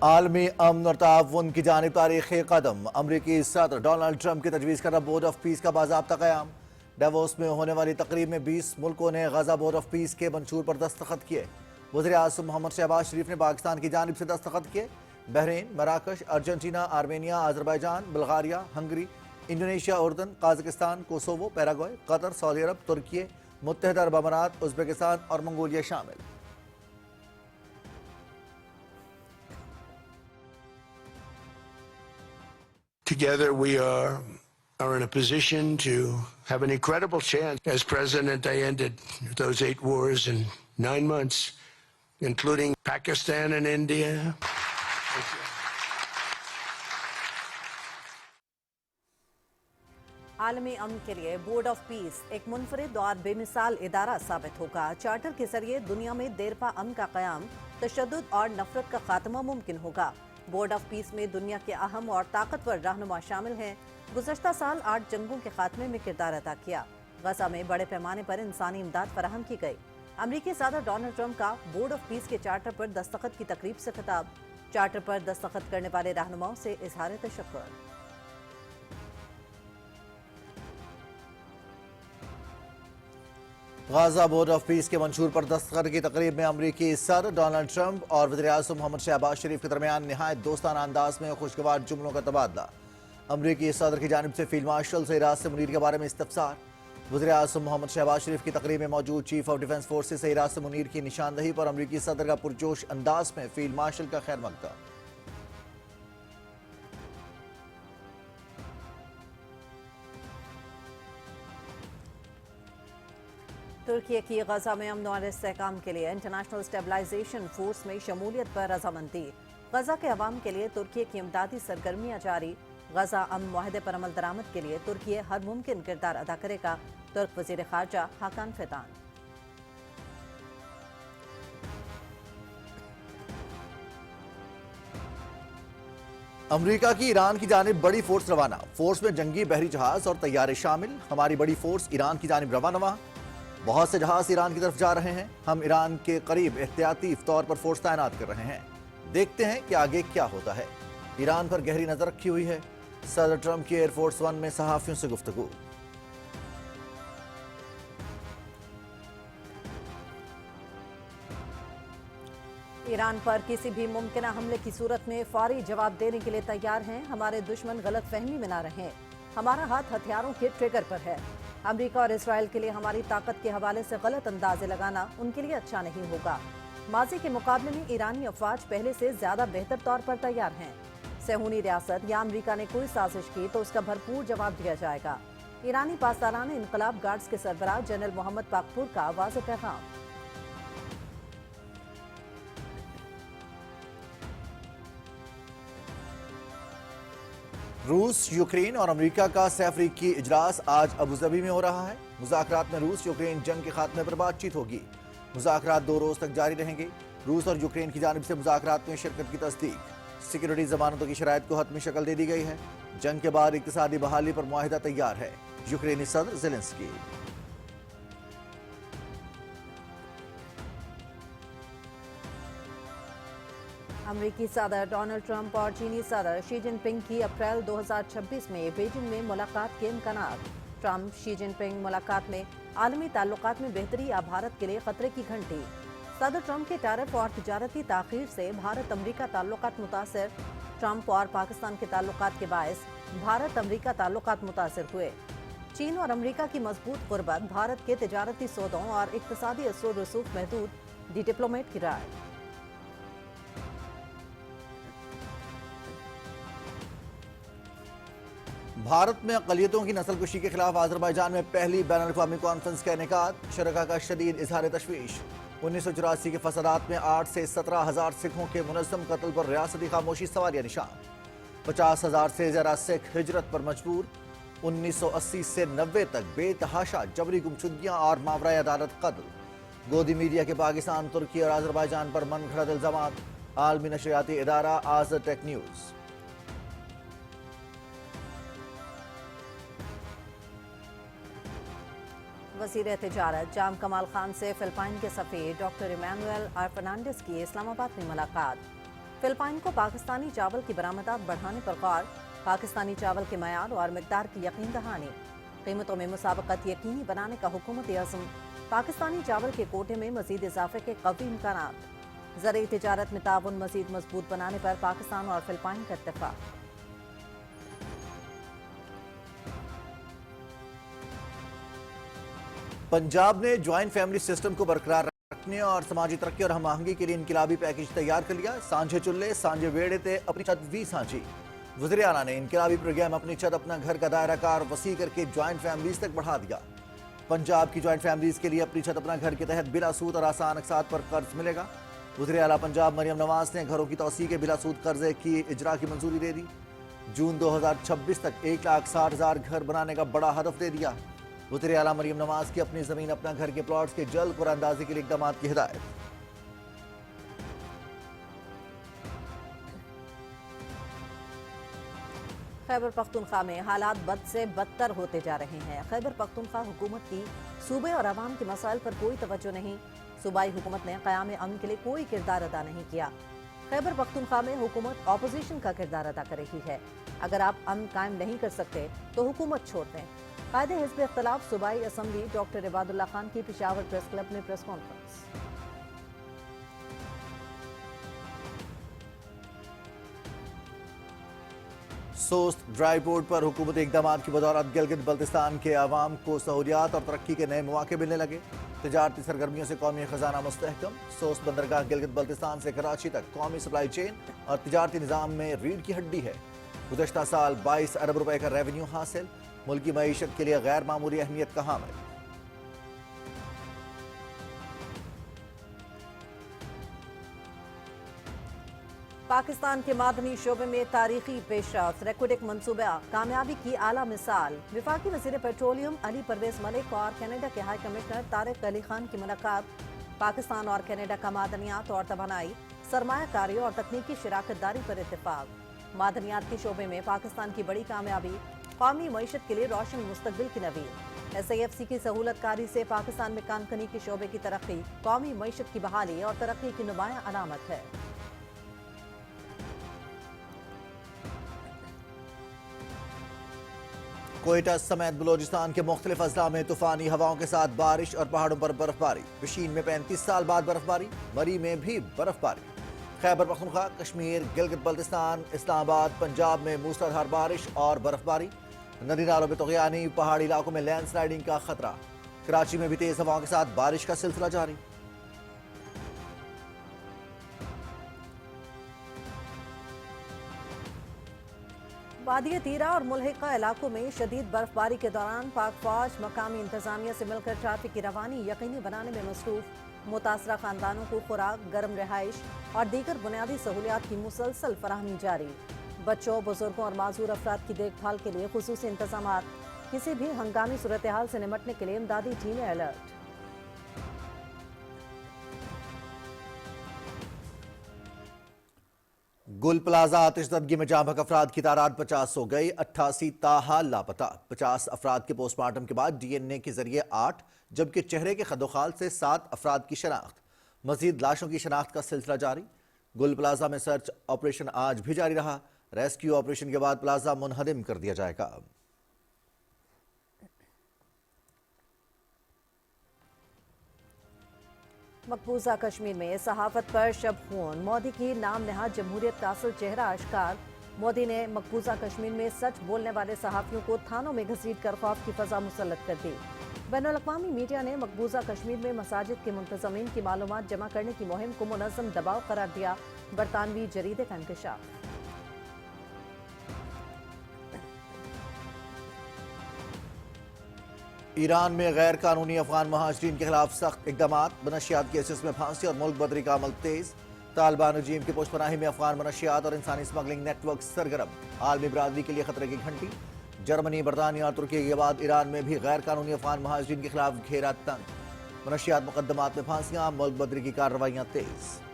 عالمی امن اور تعاون کی جانب تاریخی قدم، امریکی صدر ڈونلڈ ٹرمپ کی تجویز کردہ بورڈ آف پیس کا باضابطہ قیام۔ ڈیووس میں ہونے والی تقریب میں 20 ملکوں نے غزہ بورڈ آف پیس کے منشور پر دستخط کیے۔ وزیر اعظم محمد شہباز شریف نے پاکستان کی جانب سے دستخط کیے۔ بحرین، مراکش، Argentina, Armenia, Azerbaijan, Bulgaria, Hungary, Indonesia, اردن، Kazakhstan, Kosovo, Paraguay, Qatar, Saudi Arab, Turkey, متحدہ عرب امارات، ازبکستان اور منگولیا شامل۔ Together we are in a position to have an incredible chance. As president, I ended those 8 wars in 9 months, including Pakistan and India. عالمی امن کے لیے board of peace ایک منفرد اور بے مثال ادارہ ثابت ہوگا۔ چارٹر کے ذریعے دنیا میں دیرپا امن کا قیام، تشدد اور نفرت کا خاتمہ ممکن ہوگا۔ بورڈ آف پیس میں دنیا کے اہم اور طاقتور رہنما شامل ہیں۔ گزشتہ سال 8 جنگوں کے خاتمے میں کردار ادا کیا۔ غزہ میں بڑے پیمانے پر انسانی امداد فراہم کی گئی۔ امریکی صدر ڈونلڈ ٹرمپ کا بورڈ آف پیس کے چارٹر پر دستخط کی تقریب سے خطاب۔ چارٹر پر دستخط کرنے والے رہنماؤں سے اظہار تشکر۔ غزہ بورڈ آف پیس کے منشور پر دستخط کی تقریب میں امریکی صدر ڈونلڈ ٹرمپ اور وزیر اعظم محمد شہباز شریف کے درمیان نہایت دوستانہ انداز میں خوشگوار جملوں کا تبادلہ۔ امریکی صدر کی جانب سے فیلڈ مارشل سید راسم منیر کے بارے میں استفسار۔ وزیر اعظم محمد شہباز شریف کی تقریب میں موجود چیف آف ڈیفنس فورسز سید راسم منیر کی نشاندہی پر امریکی صدر کا پرجوش انداز میں فیلڈ مارشل کا خیر مقدم۔ ترکی کی غزہ میں امن اور استحکام کے لیے انٹرنیشنل اسٹیبلائزیشن فورس میں شمولیت پر رضامندی۔ غزہ کے عوام کے لیے ترکی کی امدادی سرگرمیاں جاری۔ غزہ امن معاہدے پر عمل درآمد کے لیے ترکی ہر ممکن کردار ادا کرے گا، ترک وزیر خارجہ حاکان فیدان۔ امریکہ کی ایران کی جانب بڑی فورس روانہ، فورس میں جنگی بحری جہاز اور طیارے شامل۔ ہماری بڑی فورس ایران کی جانب روانہ، بہت سے جہاز ایران کی طرف جا رہے ہیں۔ ہم ایران کے قریب احتیاطی طور پر فورس تعینات کر رہے ہیں، دیکھتے ہیں کہ آگے کیا ہوتا ہے۔ ایران پر گہری نظر رکھی ہوئی ہے۔ صدر ٹرمپ کی ایئر فورس 1 میں صحافیوں سے گفتگو۔ ایران پر کسی بھی ممکنہ حملے کی صورت میں فوری جواب دینے کے لیے تیار ہیں۔ ہمارے دشمن غلط فہمی میں نہ رہیں، ہمارا ہاتھ ہتھیاروں کے ٹریگر پر ہے۔ امریکہ اور اسرائیل کے لیے ہماری طاقت کے حوالے سے غلط اندازے لگانا ان کے لیے اچھا نہیں ہوگا۔ ماضی کے مقابلے میں ایرانی افواج پہلے سے زیادہ بہتر طور پر تیار ہیں۔ صہیونی ریاست یا امریکہ نے کوئی سازش کی تو اس کا بھرپور جواب دیا جائے گا۔ ایرانی پاسداران انقلاب گارڈز کے سربراہ جنرل محمد پاکپور کا واضح پیغام۔ روس، یوکرین اور امریکہ کا سہ افریقی اجلاس آج ابوظہبی میں ہو رہا ہے۔ مذاکرات میں روس یوکرین جنگ کے خاتمے پر بات چیت ہوگی۔ مذاکرات 2 روز تک جاری رہیں گے۔ روس اور یوکرین کی جانب سے مذاکرات میں شرکت کی تصدیق۔ سیکورٹی ضمانتوں کی شرائط کو حتمی شکل دے دی گئی ہے۔ جنگ کے بعد اقتصادی بحالی پر معاہدہ تیار ہے۔ یوکرینی صدر زیلنسکی۔ امریکی صدر ڈونلڈ ٹرمپ اور چینی صدر شی جن پنگ کی اپریل 2026 میں بیجنگ میں ملاقات کے امکانات۔ ٹرمپ شی جن پنگ ملاقات میں عالمی تعلقات میں بہتری یا بھارت کے لیے خطرے کی گھنٹی۔ صدر ٹرمپ کے ٹیرف اور تجارتی تاخیر سے بھارت امریکہ تعلقات متاثر۔ ٹرمپ اور پاکستان کے تعلقات کے باعث بھارت امریکہ تعلقات متاثر ہوئے۔ چین اور امریکہ کی مضبوط قربت بھارت کے تجارتی سودوں اور اقتصادی اثر و رسوخ محدود، دی ڈپلومیٹ کی رائے۔ بھارت میں اقلیتوں کی نسل کشی کے خلاف آذربائیجان میں پہلی بین الاقوامی کانفرنس کا انعقاد۔ شرکاء کا شدید اظہار تشویش۔ 1984 کے فسادات میں 8 سے 17,000 سکھوں کے منظم قتل پر ریاستی خاموشی سوالیہ نشان۔ 50,000 سے زیادہ سکھ ہجرت پر مجبور۔ 1980 سے 90 تک بے تحاشا جبری گمشدگیاں اور ماورائے عدالت قتل۔ گودی میڈیا کے پاکستان، ترکی اور آذربائیجان پر من گھڑت الزامات۔ عالمی نشریاتی ادارہ آزر ٹیک نیوز۔ وزیر تجارت جام کمال خان سے فلپائن کے سفیر ڈاکٹر ایمانوئل آر فرنانڈس کی اسلام آباد میں ملاقات۔ फिलिपाइन को पाकिस्तानी चावल की बरामदात बढ़ाने पर गौर, पाकिस्तानी चावल के मयार और मिकदार की यकीन दहानी, कीमतों में मुसाबकत यकीनी बनाने का हुकूमती अज़्म, पाकिस्तानी चावल के कोटे में मजीद इजाफे के कवी इम्कानात, ज़रूरी तिजारत में ताउन मजीद मजबूत बनाने पर पाकिस्तान और फिलिपाइन का इत्तेफाक। पंजाब ने ज्वाइंट फैमिली सिस्टम को बरकरार रखने और समाजी तरक्की और हम आहंगी के लिए इनकलाबी पैकेज तैयार कर लिया। सांझे चुल्ले सांझे वेड़े ते अपनी छत भी सांझी। वज़ीर आला ने इनकलाबी प्रोग्राम अपनी छत अपना घर का दायरा कार वसी करके ज्वाइंट फैमिलीज तक बढ़ा दिया। पंजाब की ज्वाइंट फैमिलीज के लिए अपनी छत अपना घर के तहत बिला सूद और आसान अक़सात पर कर्ज मिलेगा। वज़ीर आला पंजाब मरियम नवाज ने घरों की तौसीक़ के बिला सूद कर्जे की इजरा की मंजूरी दे दी। जून 2026 तक 1,60,000 घर बनाने का बड़ा हदफ दे दिया। वज़ीर आला मरियम नवाज की अपनी ज़मीन अपना घर के प्लॉट्स के जल्द कुरानंदाजी के लिए इक़दाम की हिदायत। खैबर पख्तूनख्वा में हालात बद से बदतर होते जा रहे हैं। खैबर पख्तूनख्वा हुकूमत की सूबे और आवाम के मसाइल पर कोई तवज्जो नहीं। सूबाई हुकूमत ने क़याम अमन के लिए कोई किरदार अदा नहीं किया। खैबर पख्तूनख्वा में हुकूमत ऑपोजिशन का किरदार अदा कर रही है। अगर आप अमन कायम नहीं कर सकते तो हुकूमत छोड़ दें। कायदे हिज़्ब इख्तिलाफ सूबाई असम्बली डॉक्टर इबादुल्ला खान की पेशावर प्रेस क्लब में प्रेस कॉन्फ्रेंस। सोस्त ड्राई पोर्ट पर हुकूमती इक़दाम की बदौलत गिलगित बल्तिस्तान के आवाम को सहूलियात और तरक्की के नए मौके मिलने लगे। तिजारती सरगर्मियों से कौमी खजाना मुस्तहकम। सोस्त बंदरगाह गिलगित बल्तिस्तान से कराची तक कौमी सप्लाई चेन और तिजारती निज़ाम में रीढ़ की हड्डी है। गुज़श्ता साल 22 अरब रुपए का रेवेन्यू हासिल। मुल्की मईशत के लिए गैर मामूली अहमियत का हामिल। पाकिस्तान के मादनी शोबे में तारीखी पेशरफ्त, रेकोडिक मनसूबा कामयाबी की आला मिसाल। वफाकी वज़ीर पेट्रोलियम अली परवेज मलिक और कनाडा के हाई कमिश्नर तारिक अली खान की मुलाकात। पाकिस्तान और कनाडा का मादनियात और तवानाई, सरमायाकारी और तकनीकी शराकत दारी पर इत्तेफाक। मादनियात के शोबे में पाकिस्तान की बड़ी कामयाबी, कौमी मईशत के लिए रोशन मुस्तकबिल की नवीद। SAFC की सहूलतकारी से पाकिस्तान में कानकनी के शोबे की तरक्की, कौमी मईशत की बहाली और तरक्की की नुमाया अलामत है। कोयटा समेत बलोचिस्तान के मुख्तलिफ अजला में तूफानी हवाओं के साथ बारिश और पहाड़ों पर बर्फबारी। पिशीन में 35 साल बाद बर्फबारी। मरी में भी बर्फबारी। खैबर पख्तूनख्वा, कश्मीर, गिलगित बल्तिस्तान, इस्लामाबाद, पंजाब में मूसलाधार बारिश और बर्फबारी। नदी नालों में तुग़यानी, पहाड़ी इलाकों में लैंडस्लाइडिंग का खतरा। कराची में भी तेज हवाओं के साथ बारिश का सिलसिला जारी। वादिया तीरा और मुल्हिका इलाकों में शदीद बर्फबारी के दौरान पाक फौज मकामी इंतजामिया से मिलकर ट्रैफिक की रवानी यकीनी बनाने में मसरूफ। मुतासरा खानदानों को खुराक, गर्म रिहाइश और दीगर बुनियादी सहूलियात की मुसलसल फराहमी जारी। बच्चों, बुजुर्गों और माजूर अफराद की देखभाल के लिए खुसूसी इंतजामात। किसी भी हंगामी सूरत हाल से निमटने के लिए इमदादी टीमें अलर्ट। गुल प्लाजा आतिशदगी में जाँ बहक अफराद की तादाद 50 हो गई। 88 ताहाल लापता। 50 अफराद के पोस्टमार्टम के बाद DNA के जरिए 8, जबकि चेहरे के खदोखाल से 7 अफराद की शनाख्त। मजीद लाशों की शनाख्त का सिलसिला जारी। गुल प्लाजा में सर्च ऑपरेशन आज भी जारी रहा। रेस्क्यू ऑपरेशन के बाद प्लाजा मुनहदिम कर दिया जाएगा। मकबूजा कश्मीर में सहाफत पर शब खून, मोदी की नाम नहाद जमहूरियत का असल चेहरा आश्कार। मोदी ने मकबूजा कश्मीर में सच बोलने वाले सहाफियों को थानों में घसीट कर खौफ की फजा मुसल्लत कर दी। बैनुल-अक़वामी मीडिया ने मकबूजा कश्मीर में मसाजिद के मुंतज़मीन की मालूमात जमा करने की मुहिम को मुनज़्ज़म दबाव करार दिया। बरतानवी जरीदे का इंकशाफ। ईरान में गैर कानूनी अफगान महाजरीन के खिलाफ सख्त इकदाम। मनशियात केसेस में फांसी और मुल्क बदरी का अमल तेज। तालिबान रजीम की पुष्पनाही में अफगान मनशियात और इंसानी स्मगलिंग नेटवर्क सरगर्म। आलमी बरादरी के लिए खतरे की घंटी। जर्मनी, बरतानिया और तुर्की के बाद ईरान में भी गैर कानूनी अफगान महाजरीन के खिलाफ घेरा तंग। मनशियात मुकदमात में फांसियां, मुल्क बदरी की कार्रवाइयां तेज।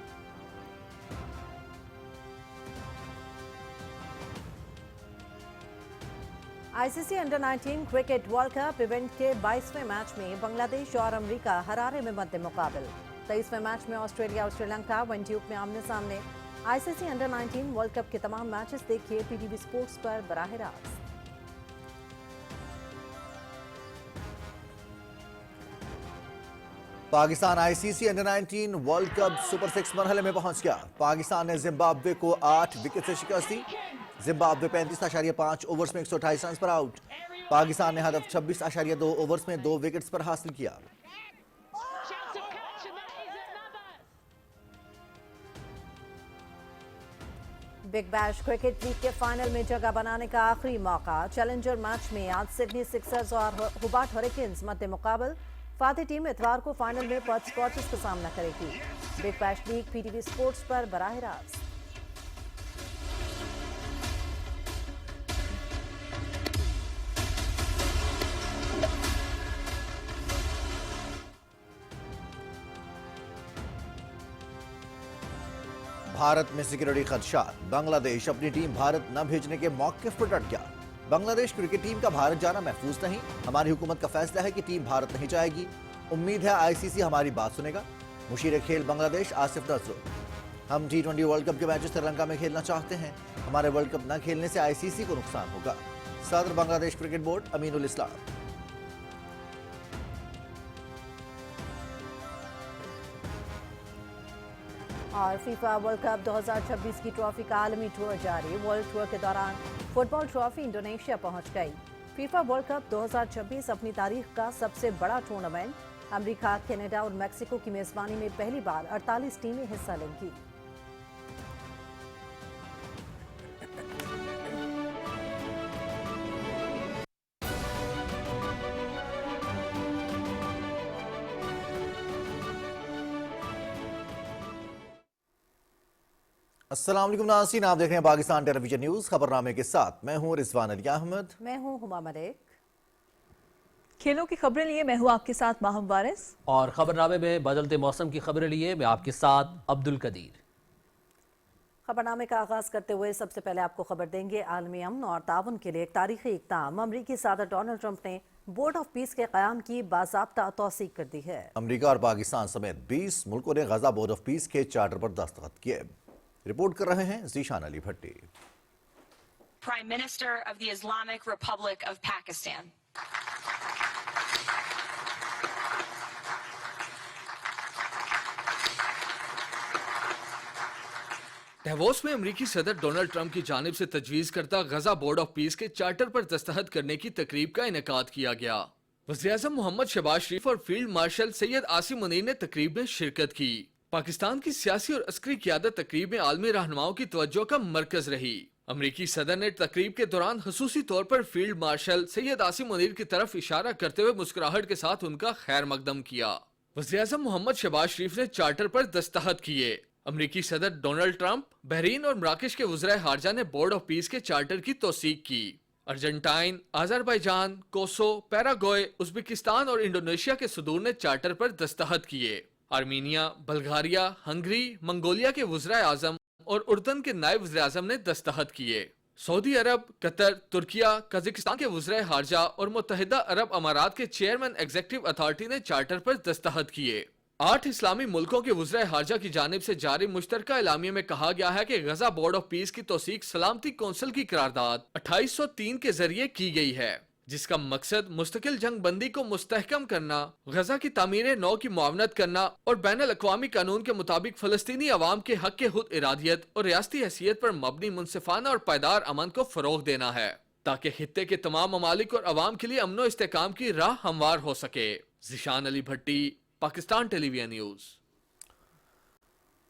ICC under-19 cricket world cup event के 22वें मैच में बांग्लादेश और अमेरिका हरारे में मद्दे मुकाबिल। 23वें मैच में ऑस्ट्रेलिया और श्रीलंका वन ट्यूब में आमने सामने। आईसीसी अंडर 19 वर्ल्ड कप के तमाम मैचेस देखिए पीटीवी स्पोर्ट्स पर बराह रास्त। Pakistan ICC under 19 world cup super 6 मरहले में पहुंच गया। पाकिस्तान ने जिम्बाब्वे को 8 विकेट से शिकस्त दी। जिम्बाब्वे 35.5 ओवर्स में 128 रन पर आउट। पाकिस्तान ने हदफ 26.2 ओवर्स में 2 विकेट्स पर हासिल किया। बिग बैश क्रिकेट लीग के फाइनल में जगह बनाने का आखिरी मौका। चैलेंजर मैच में आज सिडनी सिक्सर्स और हुबार्ट हरिकेन्स मध्य मुकाबल। फातेह टीम इतवार को फाइनल में पर्थ स्कॉचेस का सामना करेगी। Big bash league PTV sports पर बराह रास्त। भारत में सिक्योरिटी खदशात। बांग्लादेश अपनी टीम भारत न भेजने के मौक़िफ़ पर डट गया। बांग्लादेश क्रिकेट टीम का भारत जाना महफूज नहीं। हमारी हुकूमत का फैसला है कि टीम भारत नहीं जाएगी। उम्मीद है आईसीसी हमारी बात सुनेगा। मुशीर खेल बांग्लादेश आसिफ नजरो। हम T20 वर्ल्ड कप के मैचेस श्रीलंका में खेलना चाहते हैं। हमारे वर्ल्ड कप न खेलने से आईसीसी को नुकसान होगा। सदर बांग्लादेश क्रिकेट बोर्ड अमीनुल इस्लाम। और फीफा वर्ल्ड कप 2026 की ट्रॉफी का आलमी टूर जारी। वर्ल्ड टूर के दौरान फुटबॉल ट्रॉफी इंडोनेशिया पहुंच गई। फीफा वर्ल्ड कप 2026 अपनी तारीख का सबसे बड़ा टूर्नामेंट। अमेरिका, कनाडा और मैक्सिको की मेजबानी में पहली बार 48 टीमें हिस्सा लेंगी। अस्सलाम वालेकुम नाज़रीन, आप देख रहे हैं पाकिस्तान टेलीविजन न्यूज़। खबरनामे के साथ मैं हूं रिजवान अली अहमद। मैं हूं हुमा मलिक। खेलों की खबरें लिए मैं हूं आपके साथ माहम वारिस। और खबरनामे में बदलते मौसम की खबरें लिए मैं आपके साथ अब्दुल कदीर। खबरनामे का आगाज करते हुए सबसे पहले आपको खबर देंगे आलमी अमन और ताउन के लिए एक तारीखी इक़दाम। अमरीकी सदर डोनाल्ड ट्रंप ने बोर्ड ऑफ पीस के क़याम की बाज़ाब्ता तौसीक कर दी है। अमेरिका और पाकिस्तान समेत 20 मुल्कों ने गजा बोर्ड ऑफ पीस के चार्टर पर दस्तखत किए। रिपोर्ट कर रहे हैं Zeeshan Ali Bhatti. Prime Minister of the Islamic Republic of Pakistan. Davos में अमरीकी सदर डोनाल्ड ट्रंप की जानिब से तजवीज़ करता गजा बोर्ड ऑफ पीस के चार्टर पर दस्तखत करने की तकरीब का इनेकाद किया गया। वज़ीर-ए-आज़म मोहम्मद शहबाज शरीफ और फील्ड मार्शल सैयद आसिम मुनीर ने तकरीब में शिरकत की। पाकिस्तान की सियासी और अस्करी क़यादत तकरीब में आलमी रहनुमाओं की तवज्जो का मरकज रही। अमरीकी सदर ने तकरीब के दौरान खसूसी तौर पर फील्ड मार्शल सैयद आसिम मुनीर की तरफ इशारा करते हुए मुस्कुराहट के साथ उनका खैर मकदम किया। वज़ीर-ए-आज़म मोहम्मद शहबाज शरीफ ने चार्टर पर दस्तखत किए। अमरीकी सदर डोनाल्ड ट्रंप, बहरीन और मराकश के वज़ीर हारजा ने बोर्ड ऑफ पीस के चार्टर की तौसीक की। अर्जेंटाइन, अज़रबैजान, कोसो, पैराग्वे, उज़्बेकिस्तान और इंडोनेशिया के सदूर ने चार्टर पर दस्तखत किए। आर्मीनिया, बल्गारिया, हंगरी, मंगोलिया के वज़ीर आज़म और उर्दन के नायब वज़ीर आज़म ने दस्तखत किए। सऊदी अरब, कतर, तुर्किया, कजाकिस्तान के वज़ीर हारजा और मुत्तहिदा अरब अमारात के चेयरमैन एग्जीक्यूटिव अथॉरिटी ने चार्टर पर दस्तखत किए। 8 इस्लामी मुल्कों के वज़ीर हारजा की जानिब से जारी मुश्तरका एलामिये में कहा गया है कि गजा बोर्ड ऑफ पीस की तौसीक सलामती कौंसिल की करारदाद 2803 के जरिए की गई है, जिसका मकसद मुस्तकिल जंग बंदी को मुस्तहकम करना, गजा की तामीर नौ की मुआवनत करना और बैनुल अक़वामी कानून के मुताबिक फ़लस्तीनी अवाम के हक़ के खुद इरादियत और रियासती हैसियत पर मबनी मुनसिफाना और पायदार अमन को फ़रोग़ देना है, ताकि खित्ते के तमाम ममालिक और अवाम के लिए अमन व इस्तेहकाम की राह हमवार हो सके। ज़ीशान अली भट्टी, पाकिस्तान टेलीविजन न्यूज़।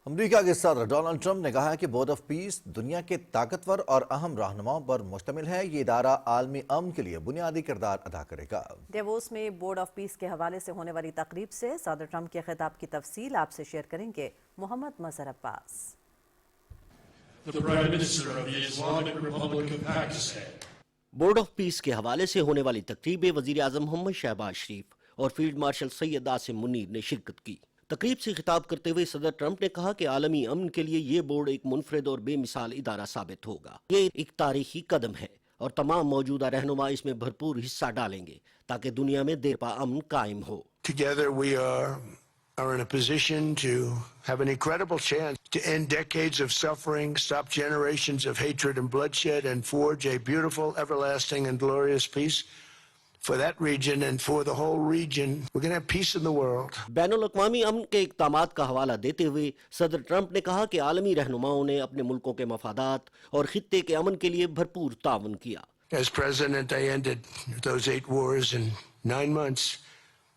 अमेरिका के सदर डोनाल्ड ट्रंप ने कहा है कि बोर्ड ऑफ पीस दुनिया के ताकतवर और अहम रहनुमाओं पर मुश्तमिल है। ये इदारा आलमी अमन के लिए बुनियादी किरदार अदा करेगा। डेवोस में बोर्ड ऑफ पीस के हवाले से होने वाली तकरीब से सदर ट्रंप के खिताब की तफसील आपसे शेयर करेंगे Mohammad Mazhar Abbas. The Prime Minister of the Islamic Republic of Pakistan. Board of peace के हवाले से होने वाली तकरीब में वज़ीर आज़म मोहम्मद शहबाज शरीफ और फील्ड मार्शल सैयद आसिम मुनीर ने शिरकत की। तकरीब से खिताब करते हुए सदर ट्रंप ने कहा कि आलमी अमन के लिए ये बोर्ड एक मुनफरिद और बेमिसाल इदारा साबित होगा। ये एक तारीखी कदम है और तमाम मौजूदा रहनुमा इसमें भरपूर हिस्सा डालेंगे ताकि दुनिया में देरपा अमन कायम हो। Together we are are in a position to have an incredible chance to end decades of suffering, stop generations of hatred and bloodshed, and forge a beautiful, everlasting, and glorious peace for that region and for the whole region. We're going to have peace in the world. बैनुल-अक़वामी अमन के इक़दामात का हवाला देते हुए सदर Trump ने कहा कि आलमी रहनुमाओं ने अपने मुल्कों के मफादात और खित्ते के अमन के लिए भरपूर ताउन किया। As president, I ended those 8 wars in 9 months,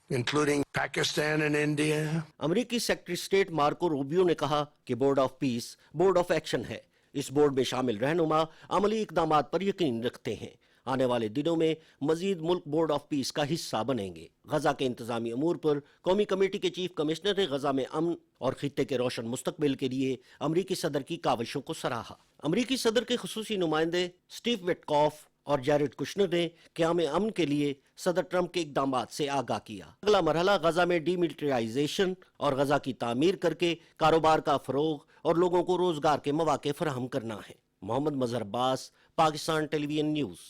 including Pakistan and India. अमेरिकी सेक्रेटरी स्टेट मार्को रूबियो ने कहा कि board of piece board of action है। इस बोर्ड में शामिल रहनुमा अमली इक़दामात पर यकीन रखते हैं। आने वाले दिनों में मजीद मुल्क बोर्ड ऑफ पीस का हिस्सा बनेंगे। गजा के इंतजामी अमूर पर कौमी कमेटी के चीफ कमिश्नर ने गजा में अमन और खित्ते के रोशन मुस्तकबिल के लिए अमरीकी सदर की काविशों को सराहा। अमरीकी सदर के खुसूसी नुमाइंदे स्टीव विटकॉफ और जैरेड कुशनर ने क़याम अमन के लिए सदर ट्रंप के इक़दामात से आगाह किया। अगला मरहला गजा में डीमिलिटराइजेशन और गजा की तामीर करके कारोबार का फ़रोग और लोगों को रोजगार के मौके फराहम करना है। Mohammad Mazhar Abbas, Pakistan television news.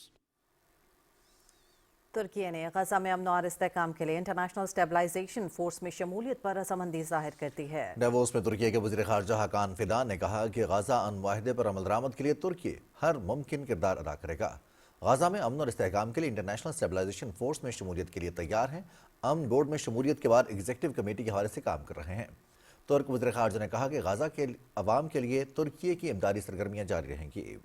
तुर्की ने गजा में अमन और इस्तेहकाम के लिए इंटरनेशनल स्टेबलाइजेशन फोर्स में शमूलियत पर रजामंदी जाहिर करती है। डेवोस में तुर्की के वज़ीर ख़ारजा हाकान फिदान ने कहा कि गजा अमन माहिदे पर अमल दरामद के लिए तुर्की हर मुमकिन किरदार अदा करेगा। गजा में अमन और इस्तेहकाम के लिए इंटरनेशनल स्टेबलाइजेशन फोर्स में शमूलियत के लिए तैयार हैं। अमन बोर्ड में शमूलियत के बाद एग्जीक्यूटिव कमेटी के हवाले से काम कर रहे हैं। तुर्क वज़ीर ख़ारजा ने कहा कि गजा के अवाम के लिए तुर्की की इमदादी सरगर्मियाँ जारी रहेंगी।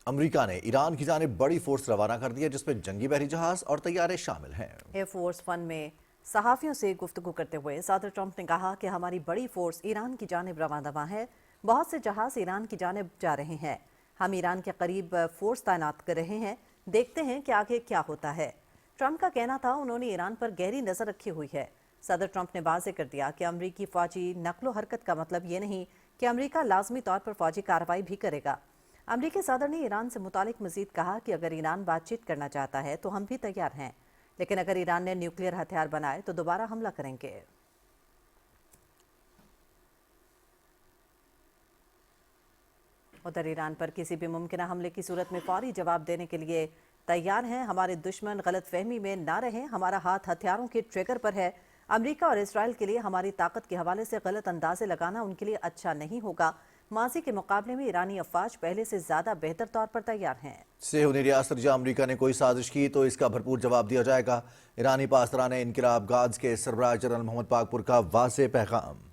अमेरिका ने ईरान की जानिब बड़ी फोर्स रवाना कर दी है, जिसमें जंगी बहरी जहाज और तैयारे शामिल हैं। एयरफोर्स वन में सहाफ़ियों से गुफ्तगू करते हुए सदर ट्रंप ने कहा कि हमारी बड़ी फोर्स ईरान की जानिब रवाना है। बहुत से जहाज ईरान की जानिब जा रहे हैं। हम ईरान के करीब फोर्स तैनात कर रहे हैं। देखते हैं कि आगे क्या होता है। ट्रंप का कहना था उन्होंने ईरान पर गहरी नज़र रखी हुई है। सदर ट्रंप ने वाज़ेह कर दिया कि अमरीकी फ़ौजी नकलो हरकत का मतलब ये नहीं कि अमरीका लाजमी तौर पर फ़ौजी कार्रवाई भी करेगा। अमरीकी सदर ने ईरान से मुतालिक मज़ीद कहा कि अगर ईरान बातचीत करना चाहता है तो हम भी तैयार हैं, लेकिन अगर ईरान ने न्यूक्लियर हथियार बनाए तो दोबारा हमला करेंगे। उधर ईरान पर किसी भी मुमकिन हमले की सूरत में फौरी जवाब देने के लिए तैयार हैं। हमारे दुश्मन गलत फहमी में ना रहें, हमारा हाथ हथियारों के ट्रिगर पर है। अमेरिका और इसराइल के लिए हमारी ताकत के हवाले से गलत अंदाजे लगाना उनके लिए अच्छा नहीं होगा। माजी के मुकाबले में ईरानी अफवाज पहले से ज्यादा बेहतर तौर पर तैयार हैं। सेहूनी रियासत जहाँ अमेरिका ने कोई साजिश की तो इसका भरपूर जवाब दिया जाएगा। ईरानी पासदारान इनकलाब गार्ड्स के सरबराह जनरल मोहम्मद पाकपुर का वाज़ेह पैगाम।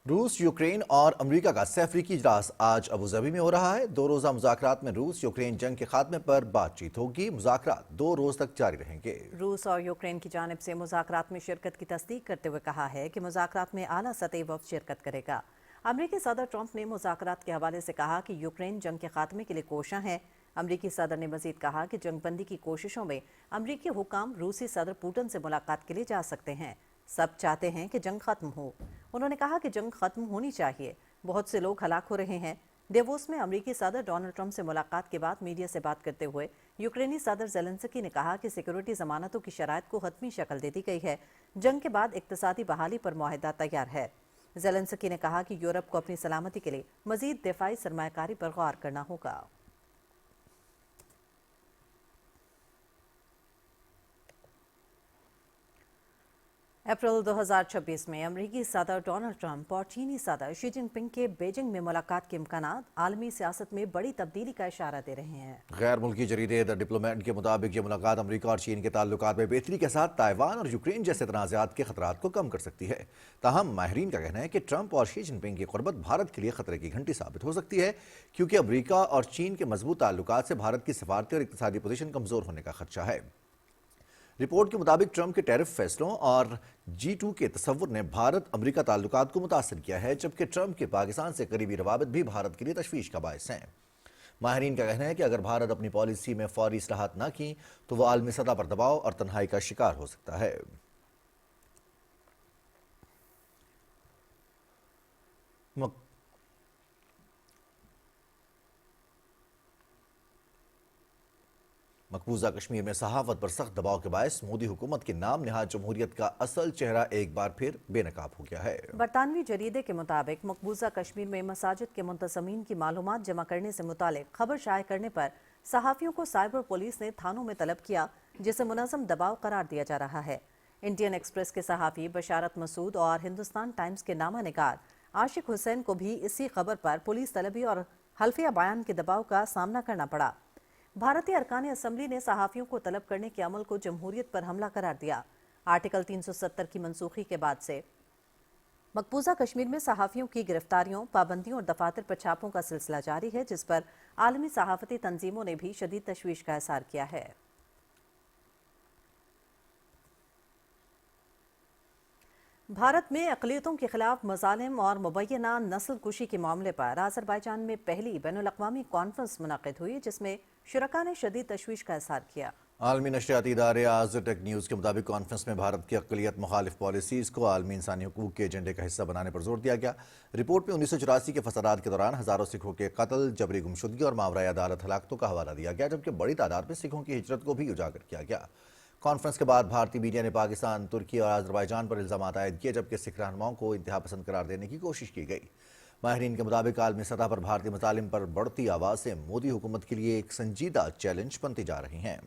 रूस, यूक्रेन और अमेरिका का सैफरीकी इजलास आज अबूधाबी में हो रहा है। 2 रोज़ा मुज़ाकरात में रूस यूक्रेन जंग के खात्मे पर बातचीत होगी। मुज़ाकरात 2 रोज़ तक जारी रहेंगे। रूस और यूक्रेन की जानिब से मुज़ाकरात में शिरकत की तस्दीक करते हुए कहा है कि मुज़ाकरात में आला सतही वफ़द शिरकत करेगा। अमरीकी सदर ट्रंप ने मुज़ाकरात के हवाले से कहा कि यूक्रेन जंग के खात्मे के लिए कोशां है। अमरीकी सदर ने मजीद कहा कि जंगबंदी की कोशिशों में अमरीकी हुकाम रूसी सदर पुतिन से मुलाकात के लिए जा सकते हैं। सब चाहते हैं कि जंग खत्म हो। उन्होंने कहा कि जंग खत्म होनी चाहिए। बहुत से लोग हलाक हो रहे हैं। डेवोस में अमरीकी सदर डोनाल्ड ट्रंप से मुलाकात के बाद मीडिया से बात करते हुए यूक्रेनी सदर ज़ेलेंस्की ने कहा कि सिक्योरिटी जमानतों की शराइत को हतमी शक्ल दे दी गई है। जंग के बाद इक्तसादी बहाली पर मुआहदा तैयार है। ज़ेलेंस्की ने कहा कि यूरोप को अपनी सलामती के लिए मजीद दिफाई सरमायाकारी पर गौर करना होगा। अप्रैल 2026 में अमरीकी सदर डोनाल्ड ट्रंप और चीनी सदर शी जिनपिंग के बीजिंग में मुलाकात के इम्कानात आलमी सियासत में बड़ी तब्दीली का इशारा दे रहे हैं। गैर मुल्की जरीदे द डिप्लोमेट के मुताबिक ये मुलाकात अमरीका और चीन के ताल्लुकात में बेहतरी के साथ ताइवान और यूक्रेन जैसे तनाज़ात के खतरात को कम कर सकती है। ताहम माहिरीन का कहना है कि ट्रंप और शी जिनपिंग की क़ुर्बत भारत के लिए खतरे की घंटी साबित हो सकती है, क्योंकि अमरीका और चीन के मजबूत ताल्लुकात से भारत की सफारती और इक़्तिसादी पोजीशन कमज़ोर होने का खदशा है। रिपोर्ट के मुताबिक ट्रंप के टैरिफ फैसलों और G2 के तसव्वुर ने भारत अमरीका ताल्लुकात को मुतासर किया है, जबकि ट्रंप के पाकिस्तान से करीबी रवाबित भी भारत के लिए तशवीश का बायस हैं। माहिरीन का कहना है कि अगर भारत अपनी पॉलिसी में फौरी इस्लाहात न की तो वह आलमी सतह पर दबाव और तन्हाई का शिकार हो सकता है। मकबूजा कश्मीर में सहाफत पर सख्त दबाव के बायस मोदी हुकूमत के नाम नहाद जमहूरियत का असल चेहरा एक बार फिर बेनकाब हो गया है। बरतानवी जरीदे के मुताबिक मकबूजा कश्मीर में मसाजिद के मुंतज़मीन की मालूमात जमा करने से मुतालिक खबर शाये करने पर सहाफ़ियों को साइबर पुलिस ने थानों में तलब किया, जिसे मुनज़्ज़म दबाव करार दिया जा रहा है। इंडियन एक्सप्रेस के सहाफ़ी बशारत मसूद और हिंदुस्तान टाइम्स के नामा निगार आशिक हुसैन को भी इसी खबर पर पुलिस तलबी और हल्फिया बयान के दबाव का सामना करना पड़ा। भारतीय अरकान असम्बली ने सहाफ़ियों को तलब करने के अमल को जमहूरियत पर हमला करार दिया। आर्टिकल 370 की मनसूखी के बाद से मकबूजा कश्मीर में सहाफ़ियों की गिरफ्तारियों, पाबंदियों और दफातर पर छापों का सिलसिला जारी है, जिस पर आलमी सहाफ़ती तंजीमों ने भी शदीद तशवीश का इज़हार किया है। भारत में अक़लियतों के खिलाफ मज़ालिम और मुबैना नस्ल कुशी के मामले पर आज़रबाईजान में पहली बैनुल-अक़वामी कॉन्फ्रेंस मुनक़िद हुई, जिसमें शुरका ने शदीद तशवीश का इज़हार किया। आलमी नशरियाती इदारे आज टेक न्यूज़ के मुताबिक कॉन्फ्रेंस में भारत की अक़लियत मुखालिफ पॉलिसीज़ को आलमी इंसानी हुकूक के एजेंडे का हिस्सा बनाने पर जोर दिया गया। रिपोर्ट में 1984 के फसादात के दौरान हज़ारों सिखों के कत्ल, जबरी गुमशुदगी और मावराए अदालत हलाकतों का हवाला दिया गया, जबकि बड़ी तादाद में सिखों की हिजरत को भी उजागर किया गया। कॉन्फ्रेंस के बाद भारतीय मीडिया ने पाकिस्तान, तुर्की और आज़रबाईजान पर इल्ज़ाम आयद किए, जबकि सिख रहनुमाओं को इंतहा पसंद करार देने की कोशिश की गई। माहिरीन के मुताबिक आलमी सतह पर भारतीय मज़ालिम पर बढ़ती आवाज़ें मोदी हुकूमत के लिए एक संजीदा चैलेंज बनती जा रही हैं।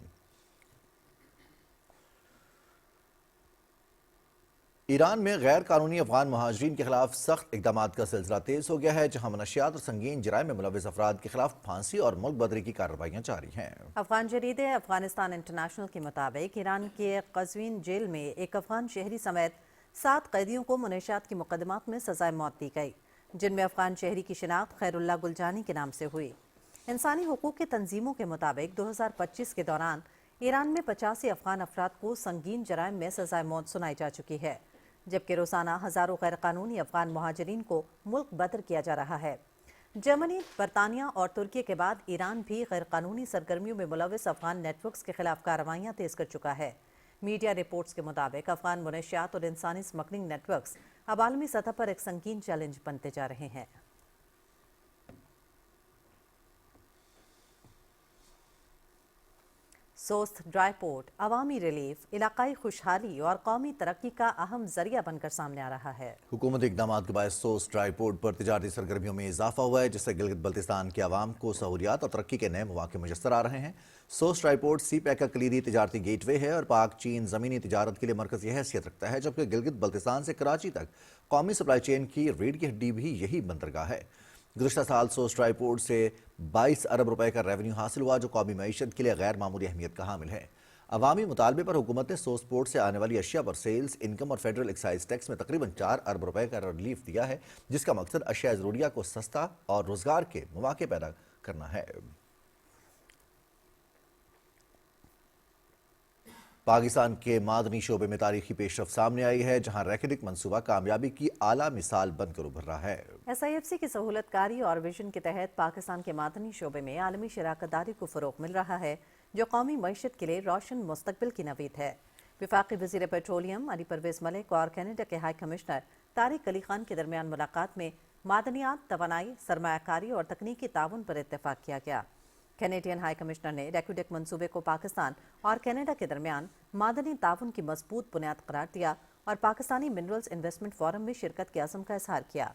ईरान में गैर कानूनी अफगान महाजरीन के खिलाफ सख्त इकदाम का सिलसिला तेज हो गया है, जहां मनशियात और संगीन जराइम में मुलविस अफराद के खिलाफ फांसी और मुल्क बदरी की कार्रवाइयां जारी हैं। अफगान जरीदे अफगानिस्तान इंटरनेशनल के मुताबिक ईरान के कज़वीन जेल में एक अफगान शहरी समेत 7 कैदियों को मुनशियात की मुकदमात में सजाए मौत दी गई, जिनमें अफगान शहरी की शिनाख्त खैरुल्लाह गुलजानी के नाम से हुई। इंसानी हुकूक की तंजीमों के मुताबिक 2025 के दौरान ईरान में 85 अफगान अफराद को संगीन जराइम में सजाए मौत सुनाई जा चुकी है, जबकि रोजाना हजारों गैर कानूनी अफगान महाजरीन को मुल्क बदर किया जा रहा है। जर्मनी, बरतानिया और तुर्की के बाद ईरान भी गैर कानूनी सरगर्मियों में मुलविस अफगान नेटवर्क्स के खिलाफ कार्रवाइयां तेज कर चुका है। मीडिया रिपोर्ट्स के मुताबिक अफगान मुनशियात और इंसानी स्मगलिंग नेटवर्क्स अब आलमी सतह पर एक संगीन चैलेंज बनते जा रहे हैं। सोस्त ड्राई पोर्ट अवामी रिलीफ, इलाकाई खुशहाली और कौमी तरक्की का अहम जरिया बनकर सामने आ रहा है। हुकूमती इक़दामात के बाद सोस्त ड्राई पोर्ट पर तिजारती सरगर्मियों में इजाफा हुआ है, जिससे गिलगित बल्तिस्तान के अवाम को सहूलियात और तरक्की के नए मौके मुयस्सर आ रहे हैं। सोस्त ड्राई पोर्ट सी पैक का कलीदी तिजारती गेटवे है और पाक चीन ज़मीनी तिजारत के लिए मरकज़ी हैसियत रखता है, जबकि गिलगित बल्तिस्तान से कराची तक कौमी सप्लाई चेन की रीढ़ की हड्डी भी यही बंदरगाह है। गुज़श्ता साल सोस्ट ड्राई पोर्ट से 22 अरब रुपए का रेवेन्यू हासिल हुआ, जो कौमी मईशत के लिए गैर मामूली अहमियत का हामिल है। अवामी मुतालबे पर हुकूमत ने सोस्ट पोर्ट से आने वाली अशिया पर सेल्स, इनकम और फेडरल एक्साइज टैक्स में तकरीबन 4 अरब रुपए का रिलीफ दिया है, जिसका मकसद अशिया ज़रूरिया को सस्ता और रोजगार के मौके पैदा करना है। पाकिस्तान के मादनी शोबे में तारीखी पेशरफ्त सामने आई है, जहां रैकेटिक मंसूबा कामयाबी की आला मिसाल बनकर उभर रहा है। SIFC की सहूलतकारी और विजन के तहत पाकिस्तान के मादनी शोबे में आलमी शराकतदारी को फ़रोग़ मिल रहा है, जो कौमी मईशत के लिए रोशन मुस्तकबिल की नवीद है। वफाकी वज़ीर पेट्रोलियम अली परवेज़ मलिक और कनाडा के हाई कमिश्नर तारिक अली खान के दरमियान मुलाकात में मादनियात, तवानाई, सरमायाकारी और तकनीकी ताउन पर इत्तेफाक किया गया। कैनेडियन हाई कमिश्नर ने रेक्यूडेक मंसूबे को पाकिस्तान और कनाडा के दरमियान मादनी ताउन की मजबूत बुनियाद करार दिया और पाकिस्तानी मिनरल्स इन्वेस्टमेंट फोरम में शिरकत के अज़म का इज़हार किया।